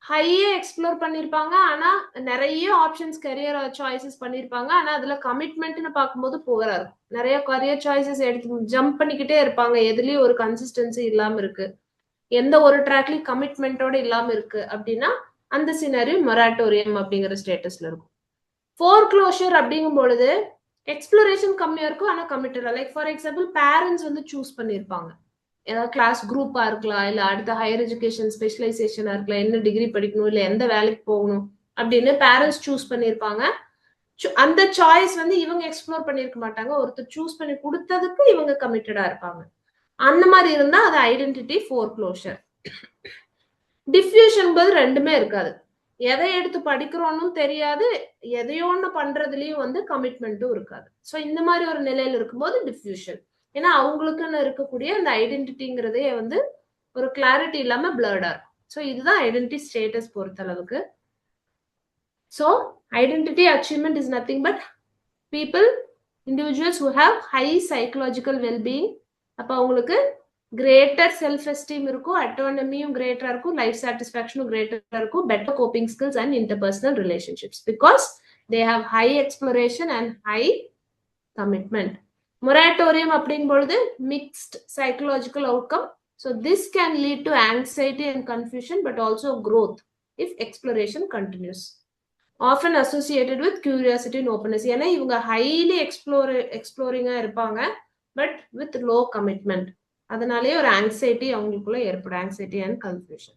ஹையே எக்ஸ்ப்ளோர் பண்ணிருப்பாங்க, ஆனா நிறைய ஆப்ஷன்ஸ் கரியர் சாய்ஸஸ் பண்ணிருப்பாங்க, ஆனா அதுல கமிட்மெண்ட்னு பார்க்கும்போது புவரா இருக்கும். நிறைய கரியர் சாய்ஸஸ் எடுத்து ஜம்ப் பண்ணிக்கிட்டே இருப்பாங்க, எதுலயும் ஒரு கன்சிஸ்டன்சி இல்லாம இருக்கு, எந்த ஒரு ட்ராக்லயும் கமிட்மெண்ட்டோட இல்லாம இருக்கு அப்படின்னா அந்த சினாரியோ மொராட்டோரியம் அப்படிங்கிற ஸ்டேட்டஸ்ல இருக்கும். ஃபோர்க்ளோஷர் அப்படிங்கும் பொழுது எக்ஸ்ப்ளோரேஷன் கம்மியா இருக்கும், ஆனா கமிட்டடா. லைக் ஃபார் எக்ஸாம்பிள் பேரண்ட்ஸ் வந்து சூஸ் பண்ணிருப்பாங்க, ஏதாவது கிளாஸ் குரூப்பா இருக்கலாம், இல்ல அடுத்த ஹையர் எஜுகேஷன் ஸ்பெஷலைசேஷனா இருக்கலாம், என்ன டிகிரி படிக்கணும், இல்ல எந்த வேலைக்கு போகணும் அப்படின்னு பேரண்ட்ஸ் சூஸ் பண்ணிருப்பாங்க. அந்த சாய்ஸ் வந்து இவங்க எக்ஸ்ப்ளோர் பண்ணிருக்க மாட்டாங்க, ஒருத்தர் சூஸ் பண்ணி கொடுத்ததுக்கு இவங்க கமிட்டடா இருப்பாங்க. அந்த மாதிரி இருந்தா அது ஐடென்டிட்டி ஃபோர்க்ளோஷர். டிஃப்யூஷன் போது ரெண்டுமே இருக்காது, எதை எடுத்து படிக்கிறோம்னு தெரியாது, எதையோன்னு பண்றதுலயும் வந்து கமிட்மெண்ட்டும் இருக்காது. ஸோ இந்த மாதிரி ஒரு நிலையில இருக்கும்போது டிஃப்யூஷன். ஏன்னா அவங்களுக்குன்னு இருக்கக்கூடிய அந்த ஐடென்டிட்டிங்கிறதே வந்து ஒரு கிளாரிட்டி இல்லாம பிளர்டா இருக்கும். ஸோ இதுதான் ஐடென்டிட்டி ஸ்டேட்டஸ் பொறுத்த அளவுக்கு. So identity achievement is nothing but people, individuals who have high psychological wellbeing. அப்போ அவங்களுக்கு கிரேட்டர் செல்ஃப் எஸ்டீம் இருக்கும், அட்டானமியும் கிரேட்டரா இருக்கும், லைஃப் சாட்டிஸ்ஃபேக்ஷனும் கிரேட்டரா இருக்கும், better coping skills and interpersonal relationships because they have high exploration and high commitment. Moratorium அப்படிங்கும் பொழுது mixed psychological outcome. So this can lead to anxiety and confusion but also growth if exploration continues. Often associated with curiosity and openness. ஏன்னா இவங்க highly எக்ஸ்ப்ளோரிங்கா இருப்பாங்க but with low commitment, அதனாலேயே ஒரு anxiety அவங்களுக்குள்ள ஏற்படும், anxiety and confusion.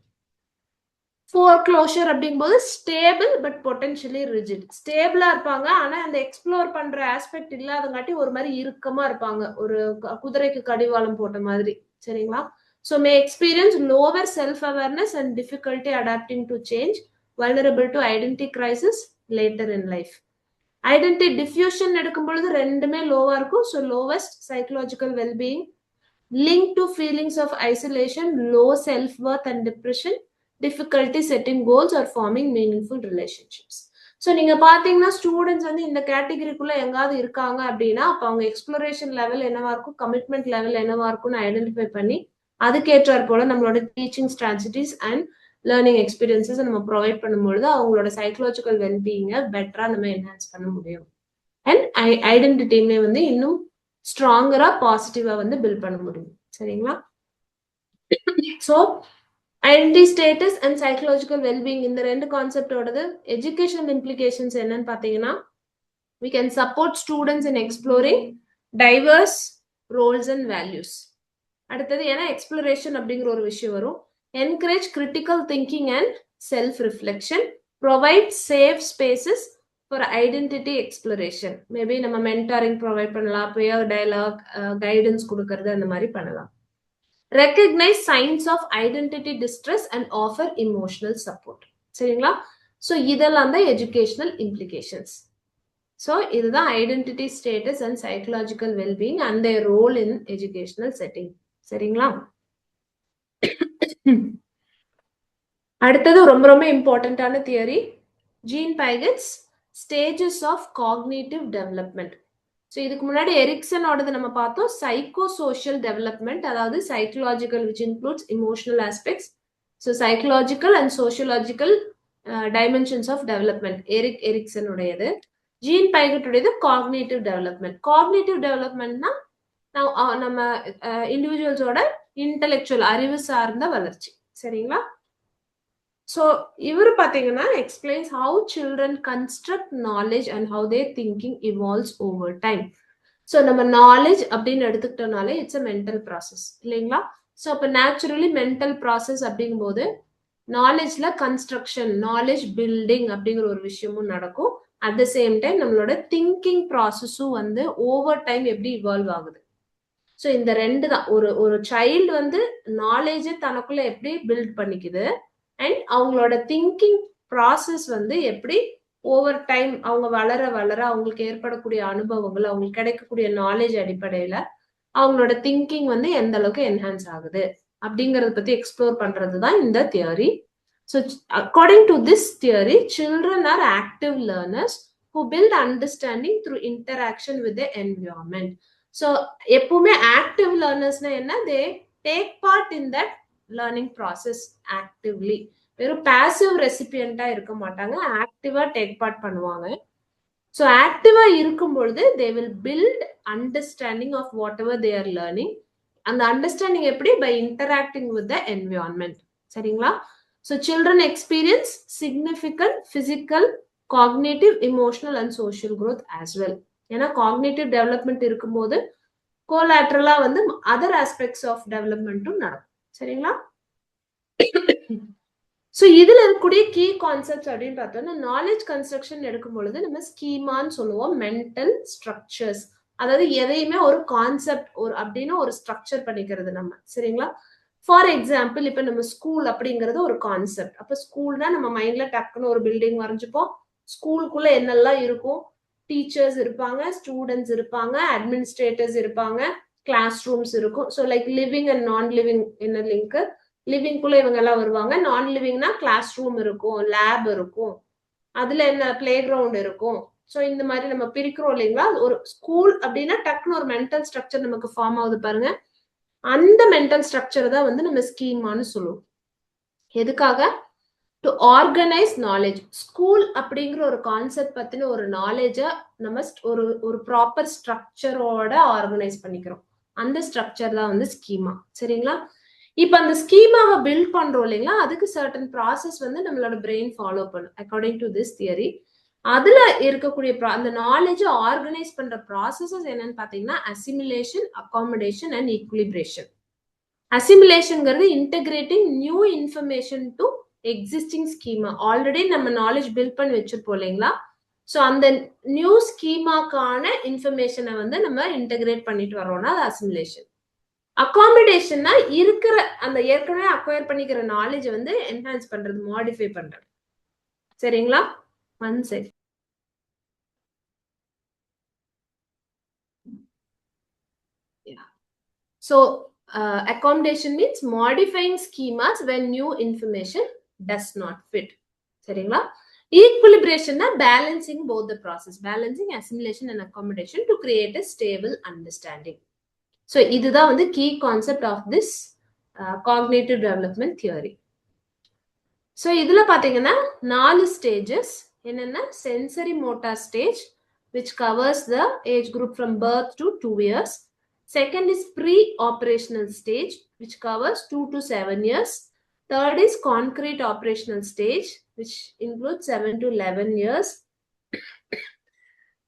Foreclosure அப்படிங்கும்போது stable but potentially rigid. ஸ்டேபிளா இருப்பாங்க, ஆனா அந்த எக்ஸ்ப்ளோர் பண்ற ஆஸ்பெக்ட் இல்லாதங்காட்டி ஒரு மாதிரி இறுக்கமா இருப்பாங்க, ஒரு குதிரைக்கு கடிவாளம் போட்ட மாதிரி. சரிங்களா? So may experience lower self awareness and difficulty adapting to change, vulnerable to identity crisis later in life. Identity diffusion எடுக்கும் பொழுது ரெண்டுமே லோவா இருக்கும். So lowest psychological wellbeing, linked to feelings of isolation, low self-worth and depression, difficulty setting goals or forming meaningful relationships. So நீங்க பாத்தீங்கன்னா students வந்து இந்த கேட்டகரிக்குள்ள எங்காவது இருக்காங்க அப்படின்னா அப்ப அவங்க எக்ஸ்ப்ளோரேஷன் லெவல் என்னவா இருக்கும், கமிட்மெண்ட் லெவல் என்னவா இருக்கும்னு ஐடென்டிஃபை பண்ணி அதுக்கேற்றாற் போல நம்மளோட teaching strategies and learning experiences நம்ம ப்ரொவைட் பண்ணும்பொழுது அவங்களோட சைக்கலாஜிக்கல் வெல்பீயிங்கை பெட்டரா நம்ம என்ஹான்ஸ் பண்ண முடியும். அண்ட் ஐடென்டிட்டியுமே வந்து இன்னும் ஸ்ட்ராங்கரா பாசிட்டிவா வந்து பில்ட் பண்ண முடியும். சரிங்களா? So identity status and psychological wellbeing இந்த ரெண்டு கான்செப்டோடது எஜுகேஷனல் இம்ப்ளிகேஷன்ஸ் என்னன்னு பாத்தீங்கன்னா, we can support students in exploring diverse roles and values. அடுத்தது ஏன்னா எக்ஸ்ப்ளோரேஷன் அப்படிங்கிற ஒரு விஷயம் வரும். encourage critical thinking and self reflection, provide safe spaces for identity exploration. Maybe நம்ம மென்டாரிங் ப்ரொவைட் பண்ணலாம், peer dialogue, கைடன்ஸ் கொடுக்கறது, அந்த மாதிரி பண்ணலாம். recognize signs of identity distress and offer emotional support. சரிங்களா? ஸோ இதெல்லாம் தான் எஜுகேஷனல் இம்ப்ளிகேஷன்ஸ். ஸோ இதுதான் identity status and psychological wellbeing and their role in educational setting. சரிங்களா? அடுத்தது ரொம்ப ரொம்ப இம்பார்ட்டன்டான தியரி, Jean Piaget's stages of cognitive development. So இதுக்கு முன்னாடி எரிக்சனோடது நம்ம பார்த்தோம் சைக்கோ சோஷியல் டெவலப்மெண்ட், அதாவது psychological which includes emotional aspects. So psychological and sociological dimensions of development எரிக்சனுடையது. ஜீன் பைகட்டுடையது காக்னிட்டிவ் டெவலப்மெண்ட். காக்னிட்டிவ் டெவலப்மெண்ட்னா நம்ம இண்டிவிஜுவல்ஸோட இன்டெலெக்சுவல் அறிவு சார்ந்த வளர்ச்சி. சரிங்களா? ஸோ இவர் பார்த்தீங்கன்னா explains how children construct knowledge and how their thinking evolves over time. So நம்ம நாலேஜ் அப்படின்னு எடுத்துக்கிட்டோம்னாலே இட்ஸ் அ மென்டல் ப்ராசஸ் இல்லைங்களா? ஸோ அப்போ நேச்சுரலி மென்டல் ப்ராசஸ் அப்படிங்கும்போது நாலேஜ்ல கன்ஸ்ட்ரக்ஷன், நாலேஜ் பில்டிங் அப்படிங்கிற ஒரு விஷயமும் நடக்கும். அட் த சேம் டைம் நம்மளோட திங்கிங் ப்ராசஸும் வந்து ஓவர் டைம் எப்படி இவால்வ் ஆகுது. ஸோ இந்த ரெண்டு தான், ஒரு சைல்டு வந்து நாலேஜை தனக்குள்ள எப்படி பில்ட் பண்ணிக்குது அண்ட் அவங்களோட திங்கிங் ப்ராசஸ் வந்து எப்படி ஓவர் டைம் அவங்க வளர வளர அவங்களுக்கு ஏற்படக்கூடிய அனுபவங்கள், அவங்களுக்கு கிடைக்கக்கூடிய நாலேஜ் அடிப்படையில அவங்களோட திங்கிங் வந்து எந்த அளவுக்கு என்ஹான்ஸ் ஆகுது அப்படிங்கறத பத்தி எக்ஸ்ப்ளோர் பண்றது தான் இந்த theory. So according to this theory, children are active learners who build understanding through interaction with the environment. So எப்பவுமே active learners என்ன, they take part in that learning process actively. வெறும் passive recipient இருக்க மாட்டாங்க, ஆக்டிவா take part பண்ணுவாங்க. So ஆக்டிவா இருக்கும் பொழுது they will build understanding of whatever they are learning. அந்த understanding எப்படி? by interacting with the environment. சரிங்களா? So children experience significant physical, cognitive, emotional and social growth as well. ஏன்னா cognitive development இருக்கும்போது கோலாட்ரலா வந்து other aspects of டெவலப்மெண்ட்டும் நடக்கும். சரிங்களா? So இதுல இருக்கக்கூடிய கீ கான்செப்ட்ஸ் அப்படின்னு பார்த்தோம்னா, நாலேஜ் கன்ஸ்ட்ரக்ஷன் எடுக்கும் பொழுது நம்ம ஸ்கீமான்னு சொல்லுவோம், மென்டல் ஸ்ட்ரக்சர்ஸ். அதாவது எதையுமே ஒரு கான்செப்ட் ஒரு அப்படின்னு ஒரு ஸ்ட்ரக்சர் பண்ணிக்கிறது நம்ம. சரிங்களா? ஃபார் எக்ஸாம்பிள், இப்ப நம்ம ஸ்கூல் அப்படிங்கிறது ஒரு கான்செப்ட். அப்ப ஸ்கூல்னா நம்ம மைண்ட்ல டக்குன்னு ஒரு பில்டிங் வரைஞ்சுப்போம். ஸ்கூலுக்குள்ள என்னெல்லாம் இருக்கும்? டீச்சர்ஸ் இருப்பாங்க, ஸ்டூடெண்ட்ஸ் இருப்பாங்க, அட்மினிஸ்ட்ரேட்டர்ஸ் இருப்பாங்க, கிளாஸ் ரூம்ஸ் இருக்கும். ஸோ லைக் லிவிங் அண்ட் நான் லிவிங் என்ன லிங்க்? லிவிங்குள்ள இவங்க எல்லாம் வருவாங்க. நான் லிவிங்னா கிளாஸ் ரூம் இருக்கும், லேப் இருக்கும், அதுல என்ன பிளே கிரவுண்ட் இருக்கும். ஸோ இந்த மாதிரி நம்ம பிரிக்கிறோம் இல்லைங்களா? ஒரு ஸ்கூல் அப்படின்னா டக்குன்னு ஒரு மென்டல் ஸ்ட்ரக்சர் நமக்கு ஃபார்ம் ஆகுது பாருங்க. அந்த மென்டல் ஸ்ட்ரக்சர் தான் வந்து நம்ம ஸ்கீமான்னு சொல்லுவோம். எதுக்காக? To organise knowledge. ஸ்கூல் அப்படிங்கிற ஒரு கான்செப்ட் பத்தின ஒரு நாலேஜ நம்ம ஒரு ப்ராப்பர் ஸ்ட்ரக்சரோட ஆர்கனைஸ் பண்ணிக்கிறோம். அந்த ஸ்ட்ரக்சர் தான் வந்து ஸ்கீமா. சரிங்களா? இப்ப அந்த ஸ்கீமாவை பில்ட் பண்றோம் இல்லைங்களா? அதுக்கு சர்டன் ப்ராசஸ் வந்து நம்மளோட பிரெயின் ஃபாலோ பண்ணும் அக்கார்டிங் டு திஸ் தியரி. அதுல இருக்கக்கூடிய அந்த நாலேஜ் ஆர்கனைஸ் பண்ற ப்ராசஸஸ் என்னன்னு பாத்தீங்கன்னா, அசிமிலேஷன், அகாமடேஷன் அண்ட் ஈக்குலிபிரேஷன். அசிமிலேஷன்ங்கிறது integrating new information to existing schema. Already நம்ம நாலேஜ் பில்ட் பண்ணி வச்சிருப்போம் இல்லைங்களா? ஸோ அந்த நியூ ஸ்கீமாக்கான இன்ஃபர்மேஷனை வந்து நம்ம இன்டகிரேட் பண்ணிட்டு வரோம்னா அது அசிமிலேஷன். அகாமடேஷன்னா இருக்கிற அந்த ஏற்கனவே அக்வயர் பண்ணிக்கிற நாலேஜ் வந்து என்ஹான்ஸ் பண்றது, மாடிஃபை பண்றது. சரிங்களா? One second. So accommodation means modifying schemas when new information does not fit. சரிங்களா? Equilibration na balancing both the process, balancing assimilation and accommodation to create a stable understanding. So இதுதான் வந்து key concept of this cognitive development theory. So இதுல பாத்தீங்கன்னா 4 stages. என்னன்னா sensory motor stage, which covers the age group from birth to 2 years. Second is pre-operational stage, which covers 2 to 7 years. Third is concrete operational stage, which includes 7 to 11 years.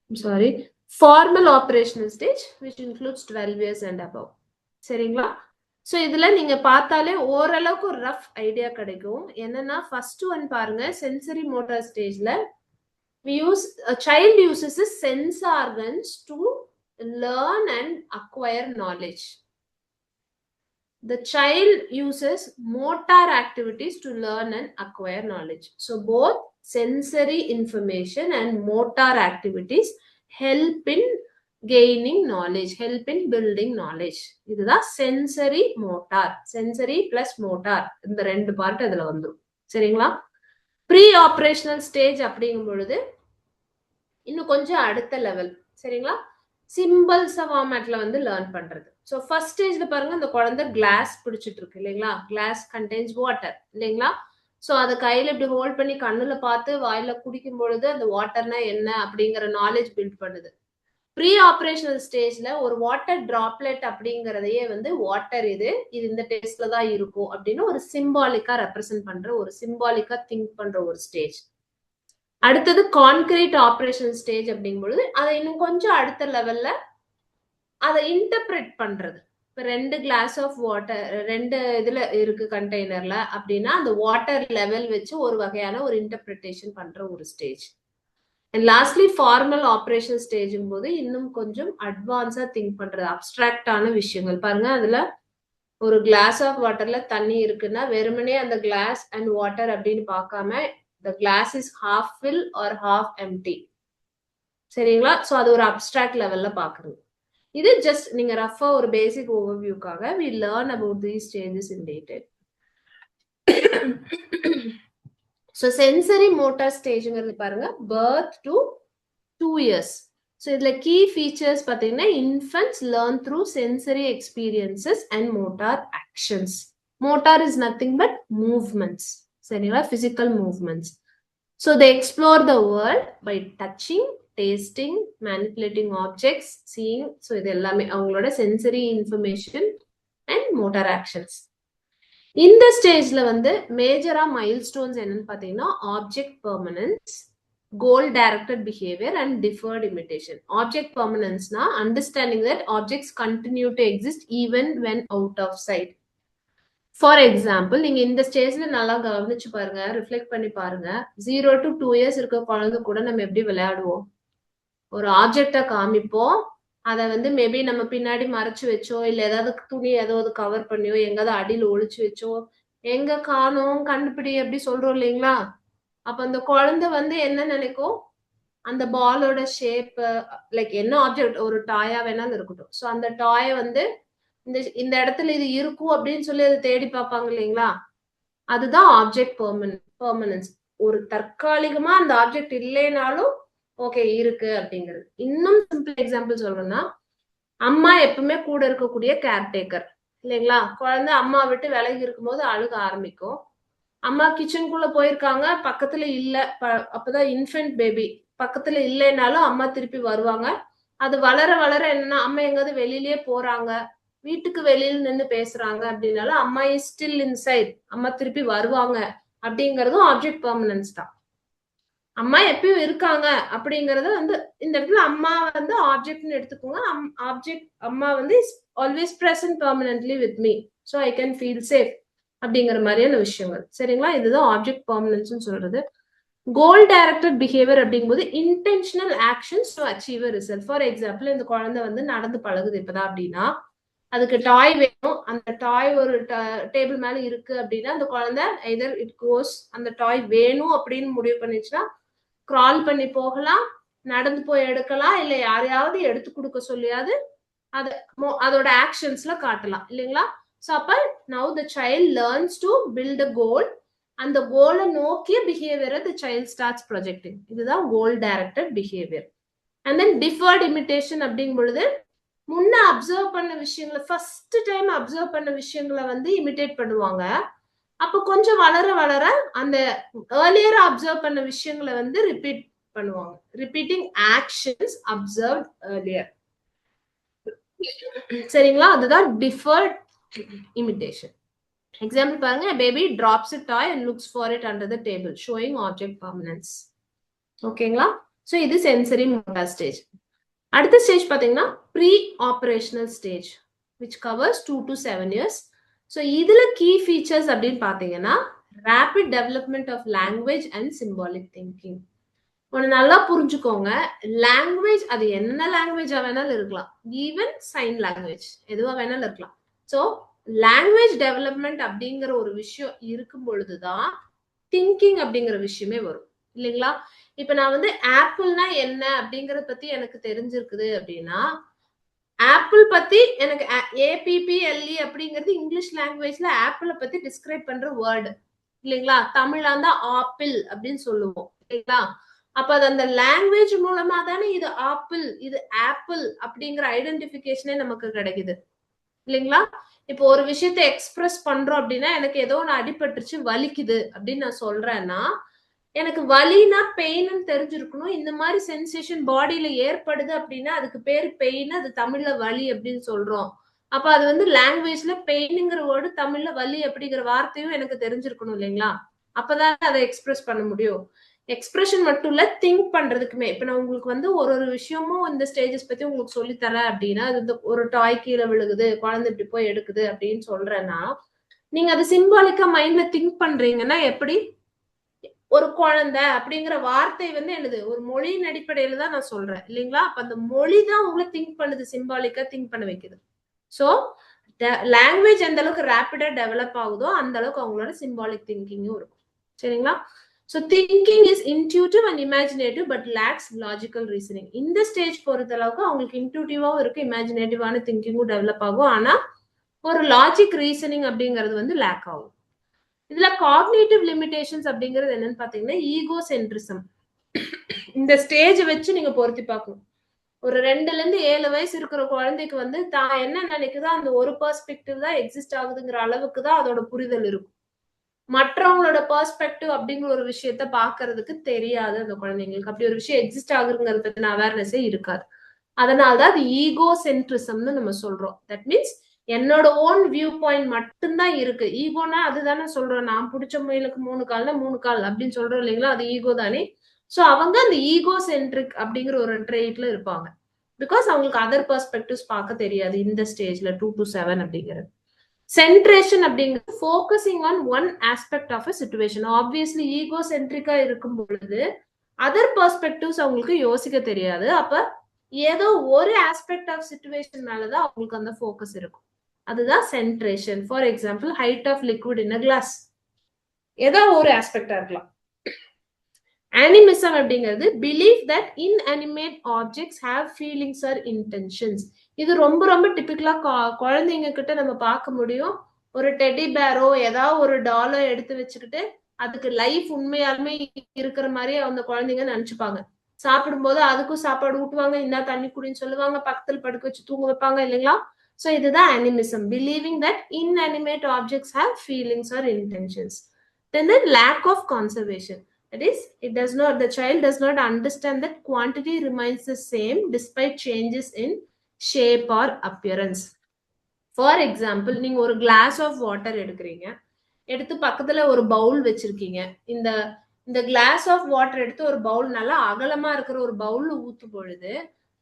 I'm sorry. Formal operational stage, which includes 12 years and above. சரிங்களா? So இதுல நீங்க பார்த்தாலே ஓரளவுக்கு ஒரு rough idea கிடைக்கும். என்னன்னா first one பாருங்க, sensory motor ஸ்டேஜ்ல child uses the sense organs to learn and acquire knowledge. The child uses motor activities to learn and acquire knowledge. So both sensory information and motor activities help in gaining knowledge, help in building knowledge. இதுதான் sensory motor. Sensory plus motor இந்த ரெண்டு part அதுல வந்துரும். சரிங்களா? Pre operational stage அப்படிங்கும் பொழுது இன்னும் கொஞ்சம் அடுத்த லெவல். சரிங்களா? சிம்பிள்ஸ் ஃபார்மேட்ல வந்து லேர்ன் பண்றது. ஸோ ஃபர்ஸ்ட் ஸ்டேஜ்ல பாருங்க, அந்த குழந்தை கிளாஸ் பிடிச்சிட்டு இருக்கு இல்லைங்களா? கிளாஸ் கண்டெய்ன்ஸ் வாட்டர் இல்லைங்களா? ஸோ அதை கையில இப்படி ஹோல்ட் பண்ணி கண்ணுல பார்த்து வாயில குடிக்கும் பொழுது அந்த வாட்டர்னா என்ன அப்படிங்கிற நாலேஜ் பில்ட் பண்ணுது. ப்ரீ ஆபரேஷனல் ஸ்டேஜ்ல ஒரு வாட்டர் டிராப்லெட் அப்படிங்கறதையே வந்து வாட்டர் இது இந்த டேஸ்ட்ல தான் இருக்கும் அப்படின்னு ஒரு சிம்பாலிக்கா ரெப்ரசென்ட் பண்ற, ஒரு சிம்பாலிக்கா திங்க் பண்ற ஒரு ஸ்டேஜ். அடுத்தது கான்கிரீட் ஆபரேஷன் ஸ்டேஜ் அப்படிங்கும்பொழுது அதை இன்னும் கொஞ்சம் அடுத்த லெவல்ல அதை இன்டர்பிரேட் பண்றது. இப்ப 2 கிளாஸ் ஆஃப் வாட்டர் 2 இதுல இருக்கு கண்டெய்னர்ல அப்படின்னா அந்த வாட்டர் லெவல் வச்சு ஒரு வகையான ஒரு இன்டர்பிரிட்டேஷன் பண்ற ஒரு stage. And lastly formal operation ஸ்டேஜும் போது இன்னும் கொஞ்சம் அட்வான்ஸா திங்க் பண்றது, அப்டிராக்டான விஷயங்கள். பாருங்க, அதுல ஒரு கிளாஸ் ஆஃப் வாட்டர்ல தண்ணி இருக்குன்னா வெறுமனே அந்த கிளாஸ் அண்ட் வாட்டர் அப்படின்னு பார்க்காம the glass is half full or half empty. சரிங்களா? சோ அது ஒரு அப்டிராக்ட் லெவல்ல பாக்குறது. இது ஜஸ்ட் நீங்க ரஃபா ஒரு பேசிக் ஓவர்வியூக்காக we learn about these changes in detail. So sensory motor ஸ்டேஜ்ங்கிறது பாருங்க பர்த் டு 2 years. ஸோ இதுல கீ ஃபீச்சர்ஸ் பார்த்தீங்கன்னா infants learn through sensory experiences and motor actions. Motor is nothing but movements, சரிங்களா, physical movements. So they explore the world by touching, tasting, manipulating objects, seeing. So இது எல்லாமே அவங்களோட sensory information and motor actions. இந்த ஸ்டேஜ்ல வந்து மேஜரா milestones என்னன்னு பாத்தீங்கன்னா object permanence, goal directed behavior and deferred imitation. Object permanence na understanding that objects continue to exist even when out of sight. For example, நீங்க இந்த ஸ்டேஜ்ல நல்லா கவனிச்சு பாருங்க, ரிஃப்ளெக்ட் பண்ணி பாருங்க. 0 to 2 years இருக்க குழந்தை கூட நம்ம எப்படி விளையாடுவோம்? ஒரு ஆப்ஜெக்டை காமிப்போம், அதை வந்து மேபி நம்ம பின்னாடி மறைச்சு வச்சோ இல்ல ஏதாவது துணி ஏதாவது கவர் பண்ணியோ எங்காவது அடியில் ஒழிச்சு வச்சோ எங்க காணோம் கண்டுபிடி எப்படி சொல்றோம் இல்லைங்களா? அப்ப அந்த குழந்தை வந்து என்ன நினைக்கும், அந்த பாலோட ஷேப் லைக் என்ன ஆப்ஜெக்ட் ஒரு டாயா வேணாலும் இருக்கட்டும். ஸோ அந்த டாயை வந்து இந்த இடத்துல இது இருக்கும் அப்படின்னு சொல்லி அதை தேடி பார்ப்பாங்க இல்லைங்களா? அதுதான் ஆப்ஜெக்ட் பெர்மனன்ஸ். ஒரு தற்காலிகமா அந்த ஆப்ஜெக்ட் இல்லைனாலும் ஓகே இருக்கு அப்படிங்கிறது. இன்னும் சிம்பிள் எக்ஸாம்பிள் சொல்லணும்னா அம்மா எப்பவுமே கூட இருக்கக்கூடிய கேர்டேக்கர் இல்லைங்களா? குழந்தை அம்மா விட்டு விலகி இருக்கும்போது அழுக ஆரம்பிக்கும். அம்மா கிச்சனுக்குள்ள போயிருக்காங்க, பக்கத்துல இல்ல, அப்பதான் இன்ஃபென்ட் பேபி பக்கத்துல இல்லைனாலும் அம்மா திருப்பி வருவாங்க. அது வளர வளர என்னன்னா அம்மா எங்காவது வெளியிலேயே போறாங்க, வீட்டுக்கு வெளியில நின்று பேசுறாங்க அப்படின்னாலும் அம்மா இஸ் ஸ்டில் இன்சைட், அம்மா திருப்பி வருவாங்க அப்படிங்கறதும் ஆப்ஜெக்ட் பெர்மனன்ஸ் தான். அம்மா எப்பயும் இருக்காங்க அப்படிங்கறத வந்து இந்த இடத்துல அம்மா வந்து ஆப்ஜெக்ட்னு எடுத்துக்கோங்க. ஆப்ஜெக்ட் அம்மா வந்து is always present permanently with me, so I can feel safe அப்படிங்கிற மாதிரியான விஷயங்கள், சரிங்களா? இதுதான் ஆப்ஜெக்ட் பெர்மனன்ஸ் சொல்றது. கோல் டைரக்டட் பிஹேவியர் அப்படிங்கும்போது intentional actions to achieve a result. For example இந்த குழந்தை வந்து நடந்து பழகுது இப்பதான் அப்படின்னா அதுக்கு டாய் வேணும், அந்த டாய் ஒரு டேபிள் மேல இருக்கு அப்படின்னா அந்த குழந்தை எதர் இட் கோஸ் அந்த டாய் வேணும் அப்படின்னு முடிவு பண்ணிச்சுன்னா கிரால் பண்ணி போகலாம், நடந்து போய் எடுக்கலாம், இல்ல யாரையாவது எடுத்து கொடுக்க சொல்லியாவது அதோட ஆக்ஷன்ஸ்ல காட்டலாம் இல்லைங்களா? ஸோ அப்ப now the child learns to build a goal, அந்த கோலை நோக்கிய பிஹேவியரை த சைல்ட் ஸ்டார்ட்ஸ் ப்ரொஜெக்டிங். இதுதான் goal directed behaviour. And then deferred imitation அப்படிங்கும் பொழுது முன்ன அப்சர்வ் பண்ண விஷயங்களை ஃபர்ஸ்ட் டைம் அப்சர்வ் பண்ண விஷயங்களை வந்து இமிடேட் பண்ணுவாங்க. அப்ப கொஞ்சம் வளர வளர அந்த ஏர்லியரா அப்சர்வ் பண்ண விஷயங்களை வந்து ரிப்பீட் பண்ணுவாங்க. ரிப்பீட்டிங் ஆக்ஷன்ஸ் அப்சர்வ்ட் ஏர்லியர், சரிங்களா? அதுதான் டிஃபர்ட் இமிடேஷன். எக்ஸாம்பிள் பாருங்க, baby drops a toy and looks for it under the table, showing object permanence. ஓகேங்களா? ஸோ இது சென்சரி மோட்டார் ஸ்டேஜ். அடுத்த ஸ்டேஜ் பாத்தீங்கன்னா pre operational stage which covers 2 to 7 years. So இதுல key features அப்படின்னு பாத்தீங்கன்னா rapid development of language and symbolic thinking. ஒன்னு நல்லா புரிஞ்சுக்கோங்க, லாங்குவேஜ் அது என்ன லாங்குவேஜா வேணாலும் இருக்கலாம், ஈவன் சைன் லாங்குவேஜ் எதுவா வேணாலும் இருக்கலாம். ஸோ லாங்குவேஜ் டெவலப்மெண்ட் அப்படிங்கிற ஒரு விஷயம் இருக்கும் பொழுதுதான் திங்கிங் அப்படிங்கிற விஷயமே வரும் இல்லைங்களா? இப்ப நான் வந்து ஆப்பிள்னா என்ன அப்படிங்கறத பத்தி எனக்கு தெரிஞ்சிருக்குது அப்படின்னா ஆப்பிள் பத்தி எனக்கு APPLE அப்படிங்கிறது இங்கிலீஷ் லாங்குவேஜ்ல ஆப்பிள பத்தி டிஸ்கிரைப் பண்ற வேர்டு இல்லைங்களா? தமிழ்ல இருந்தா ஆப்பிள் அப்படின்னு சொல்லுவோம் இல்லைங்களா? அப்ப அது அந்த லாங்குவேஜ் மூலமா தானே இது ஆப்பிள் இது ஆப்பிள் அப்படிங்கிற ஐடென்டிபிகேஷனே நமக்கு கிடைக்குது இல்லைங்களா? இப்போ ஒரு விஷயத்த எக்ஸ்பிரஸ் பண்றோம் அப்படின்னா எனக்கு ஏதோ ஒன்று அடிபட்டுருச்சு வலிக்குது அப்படின்னு நான் சொல்றேன்னா எனக்கு வலினா பெயின்னு தெரிஞ்சிருக்கணும். இந்த மாதிரி சென்சேஷன் பாடியில ஏற்படுது அப்படின்னா அதுக்கு பேரு பெயின், அது தமிழ்ல வலி அப்படின்னு சொல்றோம். அப்ப அது வந்து லாங்குவேஜ்ல பெயினுங்கிற வேர்டு, தமிழ்ல வலி அப்படிங்கிற வார்த்தையும் எனக்கு தெரிஞ்சிருக்கணும் இல்லைங்களா? அப்பதான் அதை எக்ஸ்பிரஸ் பண்ண முடியும். எக்ஸ்பிரஷன் மட்டும் இல்ல, திங்க் பண்றதுக்குமே. இப்ப நான் உங்களுக்கு வந்து ஒரு ஒரு விஷயமும் இந்த ஸ்டேஜஸ் பத்தி உங்களுக்கு சொல்லி தரேன் அப்படின்னா அது ஒரு டாய் கீழே விழுகுது, குழந்தை இப்படி போய் எடுக்குது அப்படின்னு சொல்றேன்னா நீங்க அதை சிம்பாலிக்கா மைண்ட்ல திங்க் பண்றீங்கன்னா எப்படி? ஒரு குழந்தை அப்படிங்கிற வார்த்தை வந்து என்னது ஒரு மொழியின் அடிப்படையில தான் நான் சொல்றேன் இல்லைங்களா? அப்ப அந்த மொழி தான் உங்களை திங்க் பண்ணுது, சிம்பாலிக்கா திங்க் பண்ண வைக்குது. சோ லாங்குவேஜ் எந்த அளவுக்கு ரேபிடா டெவலப் ஆகுதோ அந்த அளவுக்கு அவங்களோட சிம்பாலிக் திங்கிங்கும் இருக்கும், சரிங்களா? So thinking is intuitive and imaginative but lakhs logical reasoning. இந்த ஸ்டேஜ் பொறுத்த அளவுக்கு அவங்களுக்கு இன்ட்யூட்டிவாவும் இருக்கு, இமேஜினேட்டிவான திங்கிங்கும் டெவலப் ஆகும். ஆனா ஒரு லாஜிக் ரீசனிங் அப்படிங்கிறது வந்து லேக் ஆகும். இதுல காக்னிட்டிவ் லிமிடேஷன்ஸ் அப்படிங்கிறது என்னன்னு பாத்தீங்கன்னா ஈகோ சென்ட்ரிசம். இந்த ஸ்டேஜ் வச்சு நீங்க பொருத்தி பார்க்கணும். ஒரு 2ல இருந்து 7 வயசு இருக்கிற குழந்தைக்கு வந்து தான் என்ன நினைக்குதோ அந்த ஒரு பெர்ஸ்பெக்டிவ் தான் எக்ஸிஸ்ட் ஆகுதுங்கிற அளவுக்கு தான் அதோட புரிதல் இருக்கும். மற்றவங்களோட பெர்ஸ்பெக்டிவ் அப்படிங்கிற ஒரு விஷயத்த பாக்குறதுக்கு தெரியாது அந்த குழந்தைங்களுக்கு. அப்படி ஒரு விஷயம் எக்ஸிஸ்ட் ஆகுதுங்கிறத பத்தின அவேர்னஸே இருக்காது. அதனாலதான் அது ஈகோ சென்ட்ரிசம்னு நம்ம சொல்றோம். தட் மீன்ஸ் என்னோட ஓன் வியூ பாயிண்ட் மட்டும்தான் இருக்கு. ஈகோனா அதுதானே சொல்றோம், நான் பிடிச்ச முயலுக்கு 3 கால்னா 3 கால் அப்படின்னு சொல்றோம் இல்லைங்களா, அது ஈகோ தானே. சோ அவங்க அந்த ஈகோ சென்ட்ரிக் அப்படிங்கிற ஒரு ட்ரெயிட்ல இருப்பாங்க. பிகாஸ் அவங்களுக்கு அதர் பெர்ஸ்பெக்டிவ்ஸ் பார்க்க தெரியாது இந்த ஸ்டேஜ்ல 2 to 7 அப்படிங்கிறது. சென்ட்ரேஷன் அப்படிங்கிறது focusing on one aspect of a situation. Obviously ego சென்ட்ரிக்கா இருக்கும் பொழுது அதர் பெர்ஸ்பெக்டிவ்ஸ் அவங்களுக்கு யோசிக்க தெரியாது. அப்ப ஏதோ ஒரு ஆஸ்பெக்ட் ஆஃப் சிச்சுவேஷன் மேலதான் அவங்களுக்கு அந்த ஃபோக்கஸ் இருக்கும். அதுதான் centration. For example height of liquid in a glass, ஏதோ ஒரு ஆஸ்பெக்டா இருக்கலாம். அனிமிசம் அப்படிங்கிறது believe that inanimate objects have feelings or intentions. இது ரொம்ப ரொம்ப டிபிக்கலா குழந்தைங்க கிட்ட நம்ம பார்க்க முடியும். ஒரு டெடி பேரோ ஏதாவது ஒரு டாலோ எடுத்து வச்சுக்கிட்டு அதுக்கு லைஃப் உண்மையாலுமே இருக்கிற மாதிரி அந்த குழந்தைங்க நினைச்சுப்பாங்க. சாப்பிடும்போது அதுக்கும் சாப்பாடு ஊட்டுவாங்க, இந்த தண்ணி குடின்னு சொல்லுவாங்க, பக்கத்துல படுக்க வச்சு தூங்க வைப்பாங்க இல்லைங்களா. சோ இதுதான் animism, believing that inanimate objects have feelings or intentions. Then the lack of conservation. That is, the child does not understand that quantity remains the same despite changes in shape or appearance. For example, நீங்க ஒரு glass of water எடுக்கிறீங்க, எடுத்து பக்கத்துல ஒரு பவுல் வச்சிருக்கீங்க. இந்த இந்த class of water எடுத்து ஒரு பவுல், நல்லா அகலமா இருக்கிற ஒரு பவுல்ல ஊத்தும் பொழுது